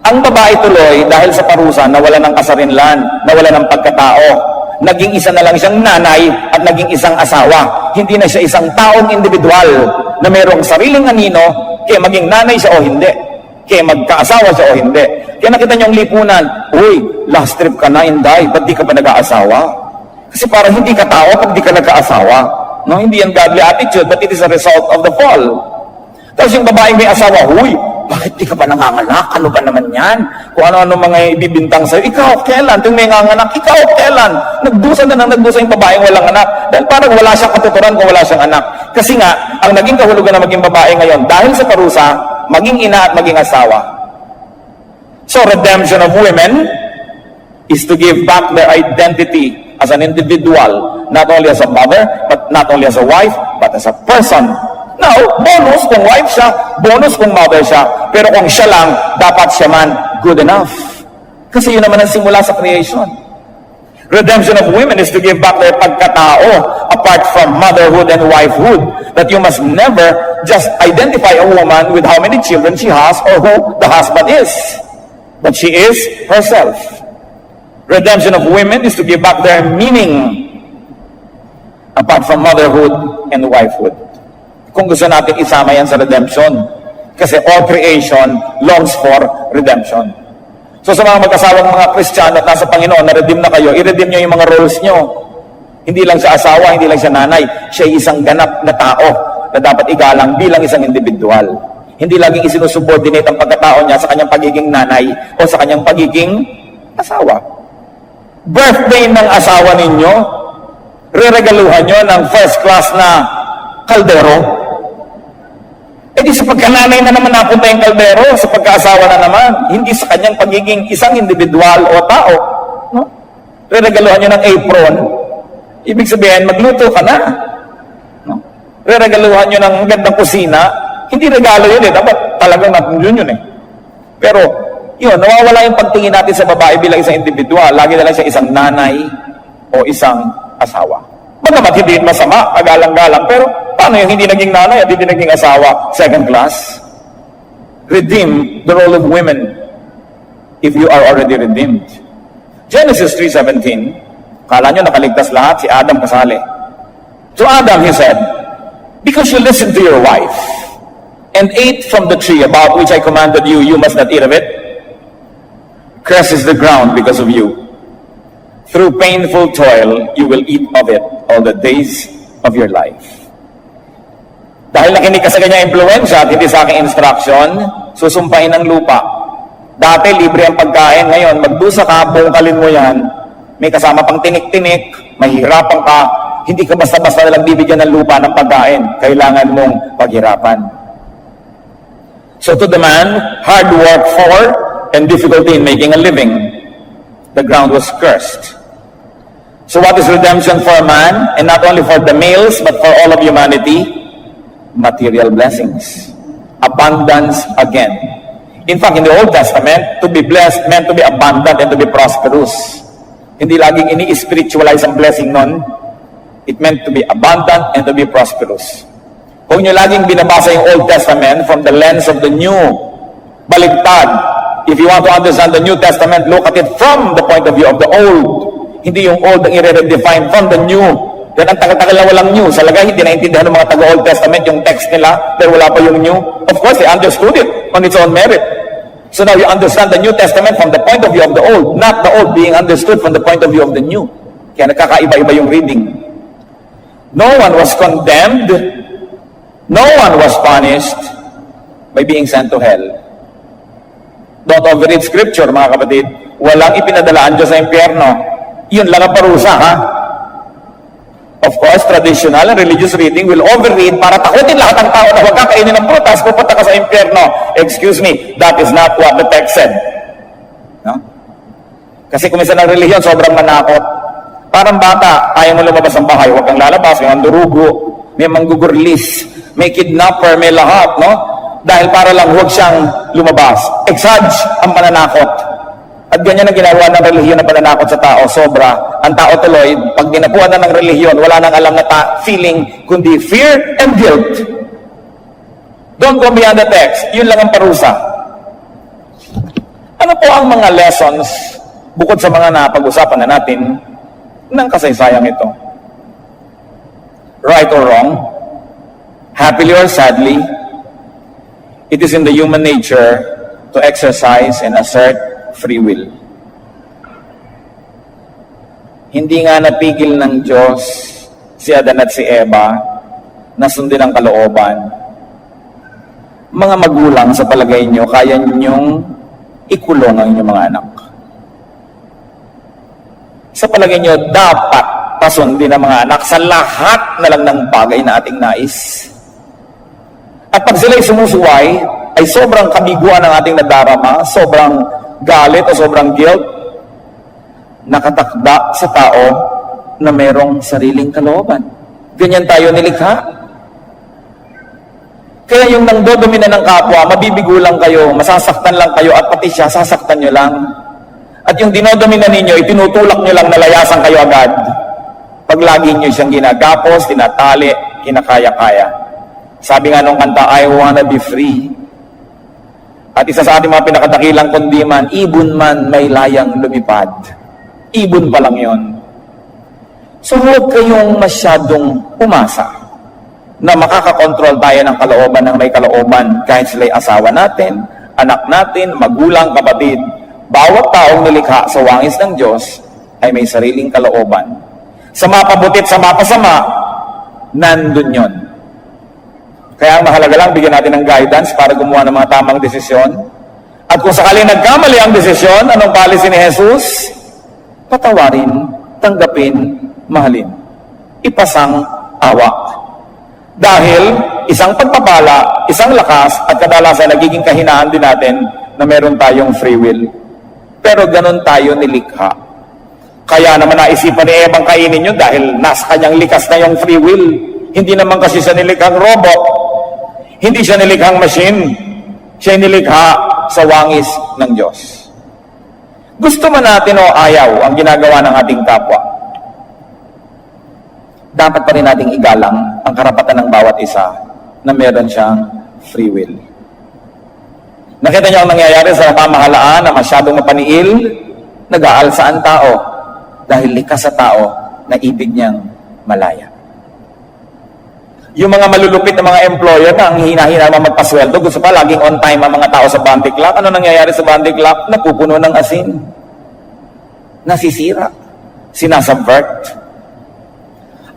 Ang babae tuloy, dahil sa parusa, nawala ng kasarinlan, nawala ng pagkatao, naging isa na lang siyang nanay at naging isang asawa. Hindi na siya isang taong individual na mayroong sariling anino, kaya maging nanay siya o hindi, kaya magkaasawa siya o hindi. Kaya nakita niyo ang lipunan, uy, last trip ka na, Inday, ba't di ka pa nag-aasawa? Kasi parang hindi ka tao pag di ka nagkaasawa. No, hindi yan godly attitude, but it is a result of the fall. Tapos yung babaeng may asawa, huy, bakit di ka pa nanganganak? Ano ba naman yan? Kung ano-ano mga ibibintang sa'yo, ikaw, kailan? Yung may nanganak, ikaw, kailan? Nagdusa na nang nagdusa yung babaeng walang anak. Dahil parang wala siyang katuturan kung wala siyang anak. Kasi nga, ang naging kahulugan na maging babae ngayon, dahil sa parusa, maging ina at maging asawa. So, redemption of women is to give back their identity as an individual, not only as a mother, but not only as a wife, but as a person. Now, bonus kung wife siya, bonus kung mother siya, pero kung siya lang, dapat siya man good enough. Kasi yun naman ang simula sa creation. Redemption of women is to give back their pagkatao apart from motherhood and wifehood. That you must never just identify a woman with how many children she has or who the husband is. But she is herself. Redemption of women is to give back their meaning apart from motherhood and wifehood. Kung gusto natin isama yan sa redemption. Kasi all creation longs for redemption. So sa mga mag-asawang mga Kristiyano at nasa Panginoon, na-redeem na kayo, i-redeem nyo yung mga roles nyo. Hindi lang siya asawa, hindi lang siya nanay. Siya ay isang ganap na tao na dapat igalang bilang isang individual. Hindi laging isinusubordinate ang pagkatao niya sa kanyang pagiging nanay o sa kanyang pagiging asawa. Birthday ng asawa ninyo, reregaluhan nyo ng first class na kaldero. Eh di sa pagkananay na naman napunta yung kaldero, sa pagkaasawa na naman, hindi sa kanyang pagiging isang individual o tao. No? Reregaluhan nyo ng apron, ibig sabihin, magluto ka na. No? Reregaluhan nyo ng magandang kusina, hindi regalo yun eh, dapat talagang yun eh. Pero, yun, nawawala yung pagtingin natin sa babae bilang isang individual, lagi na lang siya isang nanay o isang asawa. Bagamat hindi masama, agalang-galang, pero paano yung hindi naging nanay at hindi naging asawa? Second class. Redeem the role of women if you are already redeemed. Genesis 3:17, kala nyo nakaligtas lahat, si Adam kasali. To Adam, he said, because you listened to your wife and ate from the tree about which I commanded you, you must not eat of it. Cursed is the ground because of you. Through painful toil, you will eat of it all the days of your life. Dahil nakinig ka sa kanyang impluensya at hindi sa aking instruction, susumpain ng lupa. Dati, libre ang pagkain. Ngayon, magdusa ka, bungkalin mo yan. May kasama pang tinik-tinik, mahirapan ka. Hindi ka basta-basta nalang bibigyan ng lupa ng pagkain. Kailangan mong paghirapan. So to the man, hard work for and difficulty in making a living. The ground was cursed. So what is redemption for a man? And not only for the males, but for all of humanity? Material blessings. Abundance again. In fact, in the Old Testament, to be blessed meant to be abundant and to be prosperous. Hindi laging ini-spiritualize ang blessing nun. It meant to be abundant and to be prosperous. Kung nyo laging binabasa yung Old Testament from the lens of the New, baligtad. If you want to understand the New Testament, look at it from the point of view of the Old. Hindi yung old ang i-redefine from the new. Then ang tagal-tagal na walang new. Sa lagay, hindi naintindihan ng mga taga-Old Testament yung text nila, pero wala pa yung new. Of course, they understood it on its own merit. So now you understand the New Testament from the point of view of the old, not the old being understood from the point of view of the new. Kaya nagkakaiba-iba yung reading. No one was condemned, no one was punished by being sent to hell. Don't overread Scripture, mga kapatid. Walang ipinadalaan Diyos sa impyerno. Yun lang ang parusa, ha? Of course, traditional and religious reading will overread para takutin lahat ng tao na huwag kakainin ng prutas, pupunta ka sa impyerno. Excuse me, that is not what the text said. No? Kasi kung minsan ng relihiyon, sobrang manakot. Parang bata, ayaw mo lumabas ng bahay, huwag kang lalabas, may mandurugo, may manggugurlis, may kidnapper, may lahat, no? Dahil para lang huwag siyang lumabas. Exage ang pananakot. At ganyan ang ginagawa ng relihiyon na pananakot sa tao, sobra. Ang tao tuloy, pag dinapuan na ng relihiyon, wala nang alam na feeling, kundi fear and guilt. Don't go beyond the text. Yun lang ang parusa. Ano po ang mga lessons, bukod sa mga napag-usapan na natin, ng kasaysayang ito? Right or wrong, happily or sadly, it is in the human nature to exercise and assert free will. Hindi nga napigil ng Diyos si Adan at si Eva na sundin ang kalooban. Mga magulang, sa palagay nyo, kaya ninyong ikulong ang inyong mga anak. Sa palagay nyo, dapat pasundin ang mga anak sa lahat na lang ng bagay na ating nais. At pag sila'y sumusuway, ay sobrang kabiguan ng ating nadarama, sobrang galit o sobrang guilt, nakatakda sa tao na merong sariling kalooban. Ganyan tayo nilikha. Kaya yung nangdodomina ng kapwa, mabibigo lang kayo, masasaktan lang kayo, at pati siya, sasaktan nyo lang. At yung dinodomina ninyo, itinutulak nyo lang, nalayasan kayo agad. Pag lagi nyo siyang ginagapos, tinatali, kinakaya-kaya. Sabi nga nung kanta, I wanna be free. At isa sa ating mga pinakatakilang kundiman, ibon man may layang lumipad. Ibon pa lang yon. So huwag kayong masyadong umasa na makakakontrol tayo ng kalooban ng may kalooban kahit sila'y asawa natin, anak natin, magulang, kapatid. Bawat taong nilikha sa wangis ng Diyos ay may sariling kalooban. Sa mapabutit, sa mapasama, nandun yon. Kaya ang mahalaga lang, bigyan natin ng guidance para gumawa ng mga tamang desisyon. At kung sakaling nagkamali ang desisyon, anong policy ni Jesus? Patawarin, tanggapin, mahalin. Ipasang awa. Dahil isang pagpapala, isang lakas, at kadalasan nagiging kahinaan din natin na meron tayong free will. Pero ganun tayo nilikha. Kaya naman naisipan ni Eva kainin yun dahil nasa kanyang likas na yung free will. Hindi naman kasi siya nilikhang robot. Hindi siya nilikhang machine. Siya nilikha sa wangis ng Diyos. Gusto man natin o ayaw ang ginagawa ng ating kapwa, dapat pa rin nating igalang ang karapatan ng bawat isa na meron siyang free will. Nakita niyo ang nangyayari sa pamahalaan na masyadong mapaniil, nag-aalsa ang tao dahil likas sa tao na ibig niyang malaya. Yung mga malulupit na mga employer na ang hina-hina magpasweldo, gusto pa laging on time ang mga tao sa bounty clock. Ano nangyayari sa bounty clock? Napupuno ng asin. Nasisira. Sinasubvert.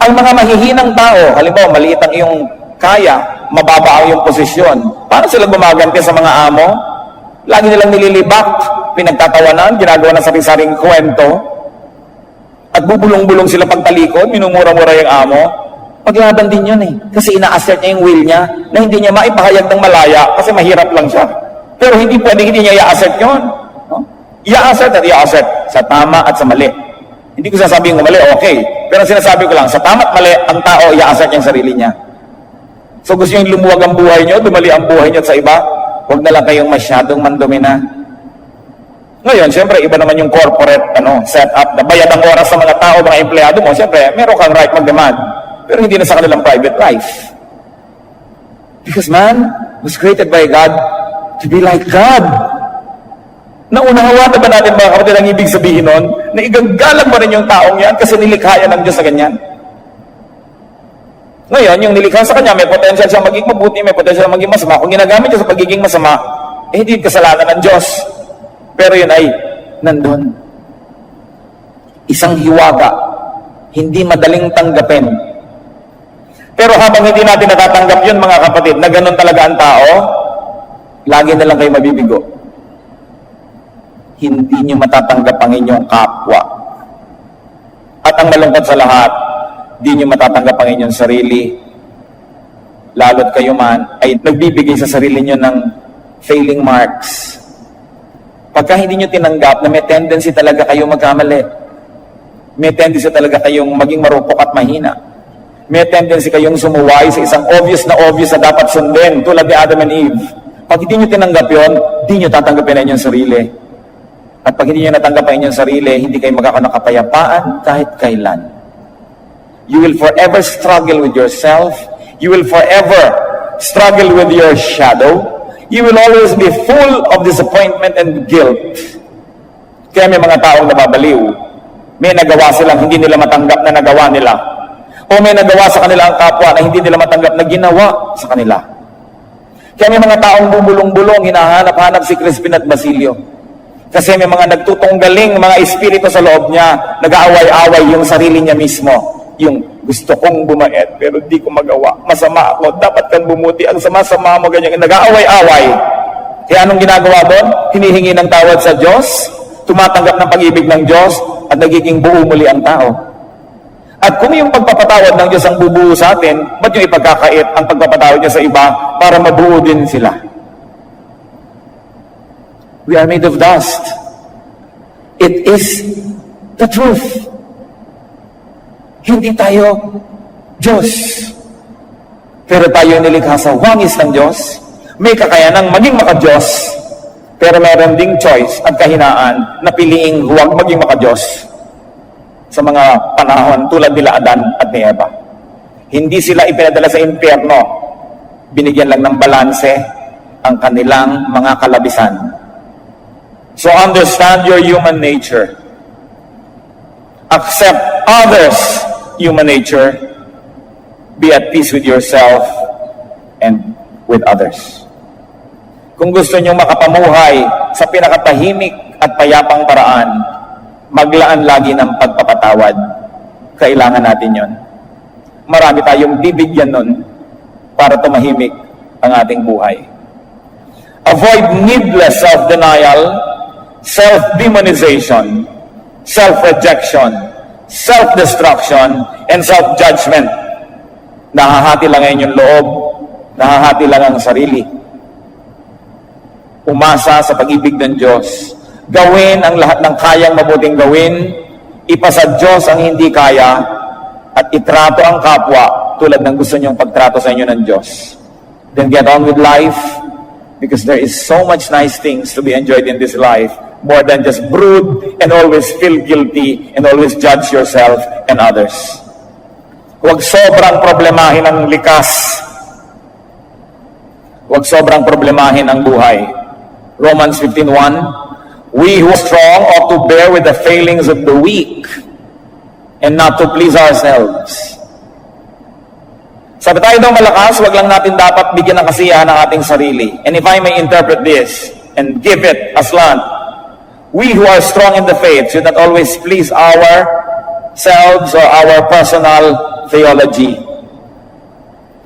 Ang mga mahihinang tao, halimbawa maliit ang iyong kaya, mababa ang iyong posisyon, paano sila gumaganti sa mga amo? Lagi nilang nililibak, pinagtatawanan, ginagawa ng sari-saring kwento, at bubulong-bulong sila pagtalikod, minumura-mura yung amo. Paglaban din yun eh, kasi ina-assert niya yung will niya na hindi niya maipahayag ng malaya kasi mahirap lang siya. Pero hindi pwede hindi niya i-assert yun. No? I-assert at i-assert sa tama at sa mali. Hindi ko sasabihin ko mali, okay. Pero sinasabi ko lang, sa tama at mali, ang tao, i-assert niya yung sarili niya. So gusto nyo lumuwag ang buhay nyo, dumali ang buhay nyo sa iba, huwag na lang kayong masyadong mandomina. Ngayon, siyempre, iba naman yung corporate setup, na bayad ang oras sa mga tao, mga empleyado mo, siyempre, meron kang right mag-demand. Pero hindi na sa kanilang private life. Because man was created by God to be like God. Naunahawa na ba natin mga kapatid ang ibig sabihin nun, na igagalang mo rin yung taong yan kasi nilikha yan ng Diyos sa ganyan. Ngayon, yung nilikha sa kanya, may potential siya maging mabuti, may potential siya maging masama. Kung ginagamit siya sa pagiging masama, hindi kasalanan ng Diyos. Pero yun ay nandun. Isang hiwaga, hindi madaling tanggapin. Pero habang hindi natin natatanggap yun, mga kapatid, na ganun talaga ang tao, lagi na lang kayo mabibigo. Hindi nyo matatanggap ang inyong kapwa. At ang malungkot sa lahat, hindi nyo matatanggap ang inyong sarili. Lalo't kayo man ay nagbibigay sa sarili nyo ng failing marks. Pagka hindi nyo tinanggap na may tendency talaga kayong magkamali. May tendency talaga kayong maging marupok at mahina. May tendency kayong sumuway sa isang obvious na dapat sundin, tulad ni Adam and Eve. Pag hindi nyo tinanggap yun, hindi nyo tatanggapin ang inyong sarili. At pag hindi nyo natanggap ang inyong sarili, hindi kayo magkakaroon ng kapayapaan kahit kailan. You will forever struggle with yourself. You will forever struggle with your shadow, you will always be full of disappointment and guilt. Kaya may mga taong nababaliw. May nagawa silang hindi nila matanggap na nagawa nila. O may nagawa sa kanila ang kapwa na hindi nila matanggap na ginawa sa kanila. Kaya may mga taong bubulong-bulong, hinahanap-hanap si Crispin at Basilio. Kasi may mga nagtutunggaling mga espiritu sa loob niya, nag-aaway-away yung sarili niya mismo. Yung gusto kong bumait, pero di ko magawa. Masama ako, dapat kang bumuti. Ang sama-sama mo, ganyan. Nag-aaway-away. Kaya anong ginagawa doon? Hinihingi ng tawad sa Diyos, tumatanggap ng pag-ibig ng Diyos, at nagiging buo muli ang tao. At kung yung pagpapatawad ng Diyos ang bubuo sa atin, ba't yung ipagkakait ang pagpapatawad niya sa iba para mabuo din sila? We are made of dust. It is the truth. Hindi tayo Diyos. Pero tayo nilikha sa wangis ng Diyos. May kakayanang maging maka-Diyos. Pero meron ding choice at kahinaan na piliing huwag maging maka-Diyos sa mga panahon tulad nila Adan at ni Eva. Hindi sila ipinadala sa impyerno. Binigyan lang ng balanse ang kanilang mga kalabisan. So understand your human nature. Accept others' human nature. Be at peace with yourself and with others. Kung gusto nyo makapamuhay sa pinakatahimik at payapang paraan, maglaan lagi ng pagpapatawad. Kailangan natin yon. Marami tayong bibigyan nun para tumahimik ang ating buhay. Avoid needless self-denial, self-demonization, self-rejection, self-destruction, and self-judgment. Nahahati lang ngayon yung loob, nahahati lang ang sarili. Umasa sa pag-ibig ng Diyos. Gawin ang lahat ng kayang mabuting gawin, ipasa Diyos ang hindi kaya, at itrato ang kapwa tulad ng gusto niyong pagtrato sa inyo ng Diyos. Then get on with life, because there is so much nice things to be enjoyed in this life, more than just brood and always feel guilty and always judge yourself and others. Huwag sobrang problemahin ang likas. Huwag sobrang problemahin ang buhay. Romans 15:1, we who are strong ought to bear with the failings of the weak and not to please ourselves. Sabi tayo daw malakas, wag lang natin dapat bigyan ng kasiyahan ng ating sarili. And if I may interpret this and give it a slant, we who are strong in the faith should not always please ourselves or our personal theology.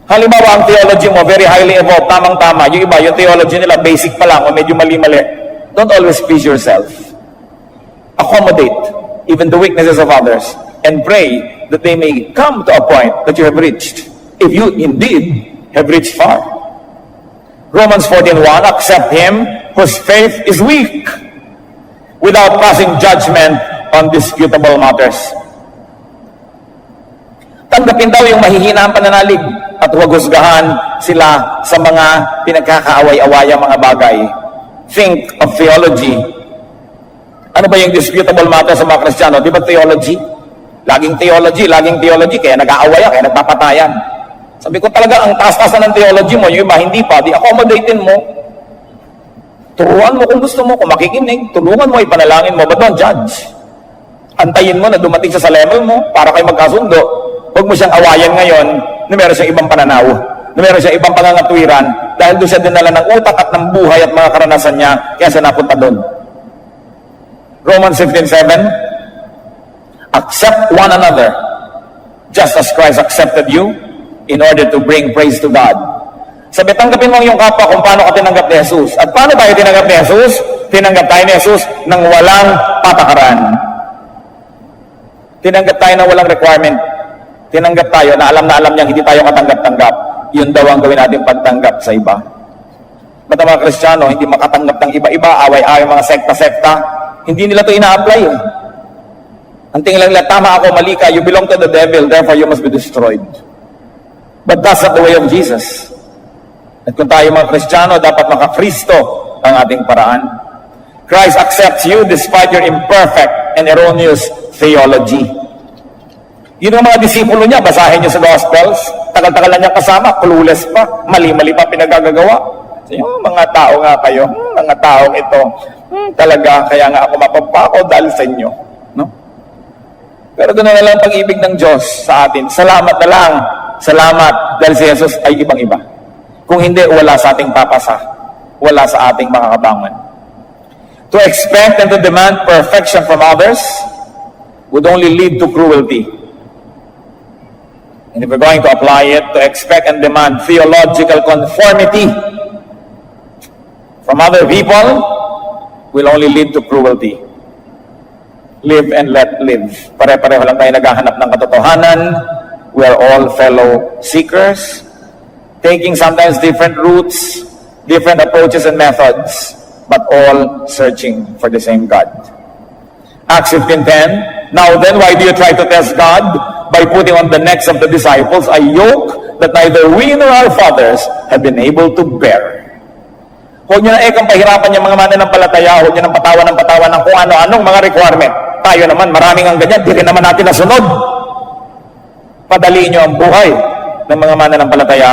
Halimbawa, ang theology mo, very highly evolved, tamang-tama. Yung iba, yung theology nila, basic pa lang, o medyo mali-mali. Don't always please yourself. Accommodate even the weaknesses of others and pray that they may come to a point that you have reached. If you indeed have reached far. Romans 14:1, accept him whose faith is weak without passing judgment on disputable matters. Tanggapin daw yung mahihina ang pananalig at huwag husgahan sila sa mga pinagkakaaway-awayang mga bagay. Think of theology. Ano ba yung disputable matter sa mga Kristiyano? Di ba theology? Laging theology, kaya nag-aawayan, kaya nagpapatayan. Sabi ko talaga, ang taas-taas ng theology mo, yung iba hindi pa, di accommodatein mo. Turuan mo kung gusto mo, kung makikinig, tulungan mo, ipanalangin mo, but don't judge. Antayin mo na dumating siya sa level mo para kayo magkasundo. Huwag mo siyang awayan ngayon na meron siyang ibang pananaw, na meron siyang ibang pangangatwiran, dahil doon siya dinala ng utak at ng buhay at mga karanasan niya, kaya siya napunta doon. Romans 15:7, accept one another, just as Christ accepted you, in order to bring praise to God. Sabi, tanggapin mo ang iyong kapwa kung paano ka tinanggap ni Jesus. At paano tayo tinanggap ni Jesus? Tinanggap tayo ni Jesus ng walang patakaran. Tinanggap tayo ng walang requirement. Tinanggap tayo na alam niyang hindi tayo katanggap-tanggap. Yun daw ang gawin natin pagtanggap sa iba. Ba't ang mga Kristiyano hindi makatanggap ng iba-iba, away-away, mga sekta-sekta? Hindi nila ito ina-apply. Ang tingin lang nila, tama ako, mali ka, you belong to the devil, therefore you must be destroyed. But that's not the way of Jesus. At kung tayo mga Kristiyano, dapat maka-Kristo ang ating paraan. Christ accepts you despite your imperfect and erroneous theology. Yun ang mga disipulo niya, basahin niyo sa Gospels, tagal-tagal na niyang kasama, clueless pa, mali-mali pa pinagagagawa. So, yung mga tao nga kayo, mga taong ito, talaga, kaya nga ako mapagpako dahil sa inyo. No? Pero doon na lang pag-ibig ng Diyos sa atin. Salamat na lang. Salamat dahil si Jesus ay ibang-iba. Kung hindi, wala sa ating papasa. Wala sa ating makakabangon. To expect and to demand perfection from others would only lead to cruelty. And if we're going to apply it, to expect and demand theological conformity from other people will only lead to cruelty. Live and let live. Pare-pareho lang tayo naghahanap ng katotohanan. We are all fellow seekers, taking sometimes different routes, different approaches and methods, but all searching for the same God. Acts 15:10. Now then, why do you try to test God by putting on the necks of the disciples a yoke that neither we nor our fathers have been able to bear? Huwag nyo na ekang pahirapan yung mga mananampalataya, huwag nyo nang patawan ng kung ano-anong mga requirement. Tayo naman, maraming ang ganyan, di rin naman natin nasunod. Padaliin nyo ang buhay ng mga mananampalataya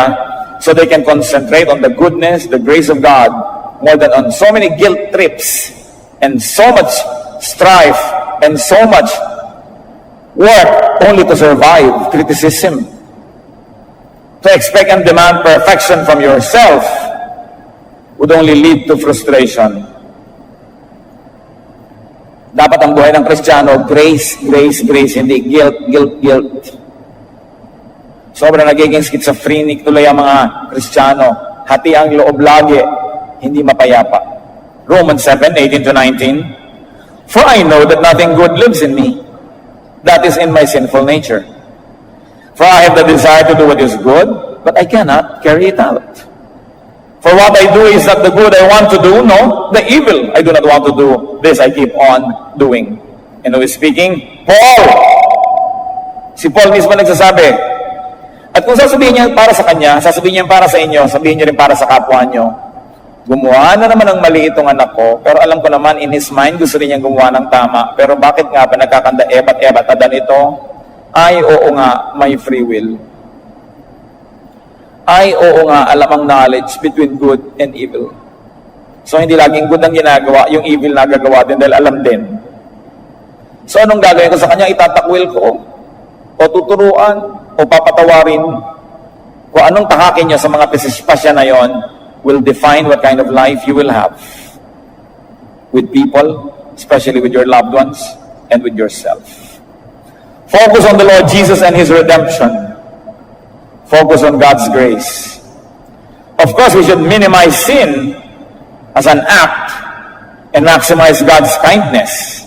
so they can concentrate on the goodness, the grace of God, more than on so many guilt trips and so much strife and so much work only to survive criticism. To expect and demand perfection from yourself would only lead to frustration. Dapat ang buhay ng Kristiyano, grace, grace, grace, hindi guilt, guilt, guilt. Sobrang nagiging schizophrenic tuloy ang mga Kristiyano. Hati ang loob lagi, hindi mapayapa. Romans 7:18-19. For I know that nothing good lives in me, that is in my sinful nature. For I have the desire to do what is good, but I cannot carry it out. For what I do is not the good I want to do, no, the evil I do not want to do. This I keep on doing. And who is speaking? Paul. Si Paul mismo nagsasabi. At kung sasabihin niya para sa kanya, sasabihin niya para sa inyo, sabihin niyo rin para sa kapwa niyo. Gumawa na naman ng mali itong anak ko, pero alam ko naman in his mind gusto rin niyang gumawa ng tama. Pero bakit nga ba nagkakanda ebat-ebat adan ito? Ay, oo nga, may free will. Ay, oo nga, alam ang knowledge between good and evil. So, hindi laging good ang ginagawa, yung evil na gagawa din dahil alam din. So, anong gagawin ko sa kanya? Itatakwil ko? O tuturuan? O papatawarin? Kung anong tahakin niyo sa mga pasya na yon will define what kind of life you will have with people, especially with your loved ones, and with yourself. Focus on the Lord Jesus and His redemption. Focus on God's grace. Of course, we should minimize sin as an act and maximize God's kindness.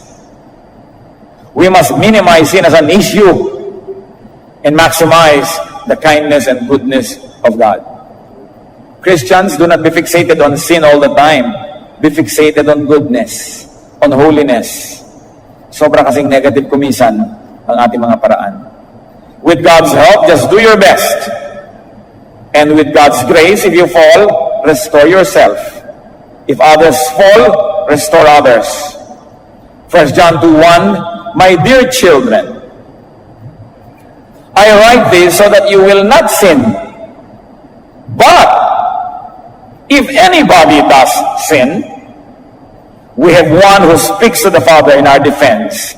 We must minimize sin as an issue and maximize the kindness and goodness of God. Christians, do not be fixated on sin all the time. Be fixated on goodness, on holiness. Sobra kasing negative kumisan ang ating mga paraan. With God's help, just do your best. And with God's grace, if you fall, restore yourself. If others fall, restore others. 1 John 2:1, My dear children, I write this so that you will not sin. But if anybody does sin, we have one who speaks to the Father in our defense,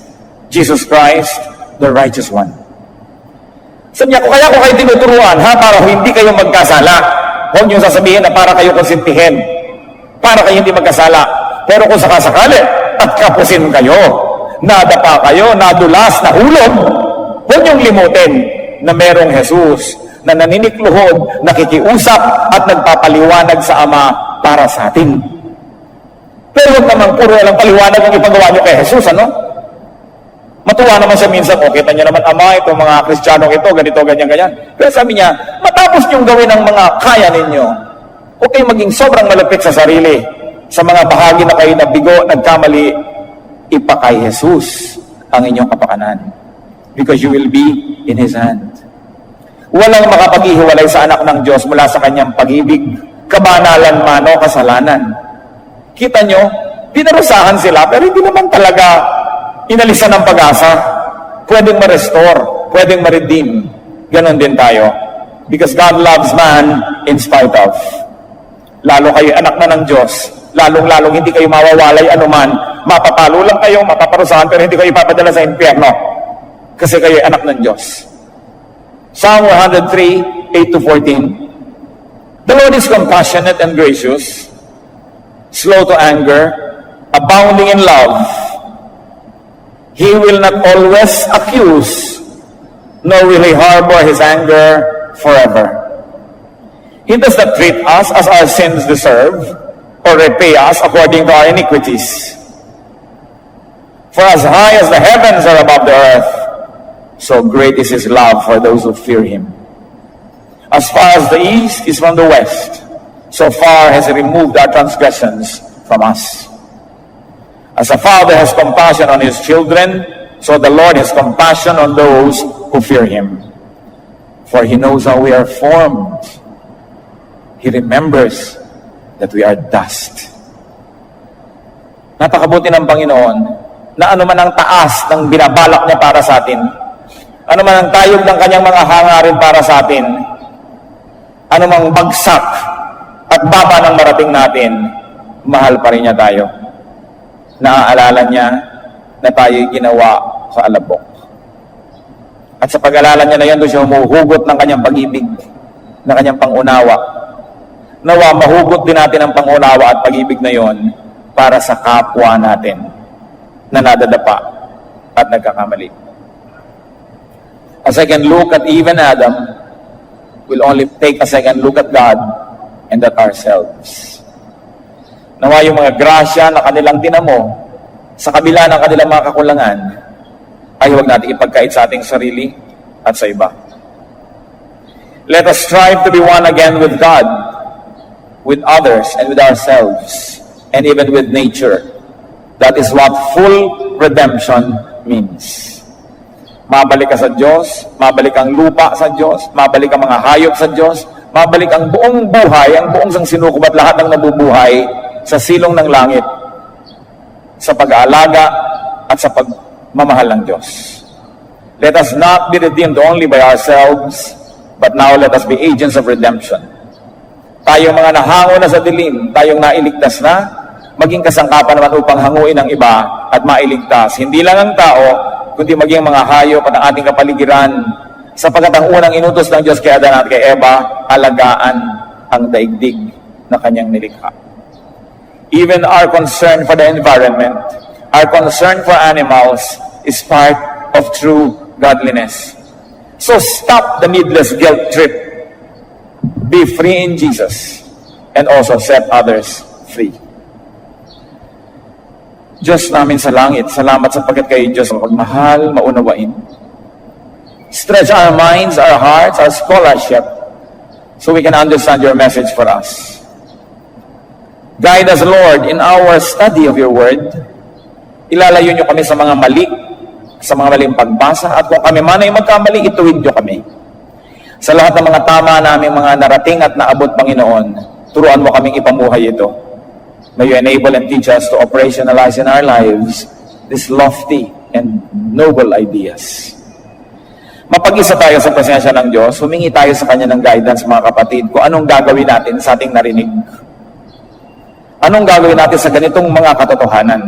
Jesus Christ, the righteous one. Sabi niya, kaya ko kayo tinuturuan, para hindi kayo magkasala. Huwag niyo sasabihin na para kayo konsintihin. Para kayo hindi magkasala. Pero kung sakasakali at kapusin kayo, nadapa kayo, nadulas, nahulog, huwag niyong limutin na merong Jesus na naninikluhod, nakikiusap at nagpapaliwanag sa Ama para sa atin. Pero huwag naman puro walang paliwanag ang ipagawa niyo kay Jesus, ano? Matuwa naman siya minsan, kita niyo naman, Ama, itong mga Kristiyanong ito, ganito, ganyan. Pero sabi niya, matapos niyong gawin ang mga kaya ninyo, huwag kayong maging sobrang malapit sa sarili. Sa mga bahagi na kayo nabigo, nagkamali, ipakay Jesus ang inyong kapakanan. Because you will be in His hand. Walang makapaghihiwalay sa anak ng Diyos mula sa kanyang pag-ibig, kabanalan man o kasalanan. Kita nyo, pinarusahan sila, pero hindi naman talaga inalisan ng pag-asa. Pwedeng ma-restore, pwedeng ma-redeem. Ganon din tayo. Because God loves man in spite of. Lalo kayo anak na ng Diyos, lalong-lalong hindi kayo mawawalay anuman, mapapalo lang kayo, mapaparusahan, pero hindi kayo ipapadala sa impyerno. Kasi kayo anak ng Diyos. Psalm 103, 8-14. The Lord is compassionate and gracious, slow to anger, abounding in love. He will not always accuse, nor will he harbor his anger forever. He does not treat us as our sins deserve, or repay us according to our iniquities. For as high as the heavens are above the earth, so great is his love for those who fear him. As far as the east is from the west, so far has he removed our transgressions from us. As a father has compassion on his children, so the Lord has compassion on those who fear him. For he knows how we are formed. He remembers that we are dust. Napakabuti ng Panginoon na ano man ang taas ng binabalak niya para sa atin, ano man ang tayog ng kanyang mga hangarin para sa atin, ano mang bagsak at baba ng marating natin, mahal pa rin niya tayo. Naaalala niya na tayo'y ginawa sa alabok. At sa pag-alala niya na yan, doon siya humuhugot ng kanyang pag-ibig, ng kanyang pangunawa. Nawa, mahugot din natin ang pangunawa at pag-ibig na yon para sa kapwa natin na nadadapa at nagkakamali. A second look at even Adam will only take a second look at God and at ourselves. Nawa yung mga grasya na kanilang tinamo sa kabila ng kanilang mga kakulangan ay huwag natin ipagkait sa ating sarili at sa iba. Let us strive to be one again with God, with others, and with ourselves, and even with nature. That is what full redemption means. Mabalik ka sa Diyos, mabalik ang lupa sa Diyos, mabalik ang mga hayop sa Diyos, mabalik ang buong buhay, ang buong sangsinukob at lahat ng nabubuhay sa silong ng langit, sa pag-aalaga at sa pagmamahal ng Diyos. Let us not be redeemed only by ourselves, but now let us be agents of redemption. Tayong mga nahango na sa dilim, tayong nailigtas na, maging kasangkapan naman upang hanguin ang iba at mailigtas. Hindi lang ang tao, kundi maging mga hayop at ang ating kapaligiran, sapagkat ang unang inutos ng Diyos kay Adan at kay Eva, alagaan ang daigdig na kanyang nilikha. Even our concern for the environment, our concern for animals, is part of true godliness. So stop the needless guilt trip. Be free in Jesus and also set others free. Diyos namin sa langit, salamat sapagkat kayo Diyos magmahal, maunawain. Stretch our minds, our hearts, our scholarship so we can understand your message for us. Guide us, Lord, in our study of your word. Ilalayo niyo kami sa mga mali, sa mga maling pagbasa, at kung kami man ay magkamali, ituwid niyo kami. Sa lahat ng mga tama namin mga narating at naabot, Panginoon, turuan mo kaming ipamuhay ito. May you enable and teach us to operationalize in our lives these lofty and noble ideas. Mapag-isa tayo sa presensya ng Diyos, humingi tayo sa Kanya ng guidance, mga kapatid, kung anong gagawin natin sa ating narinig. Anong gagawin natin sa ganitong mga katotohanan?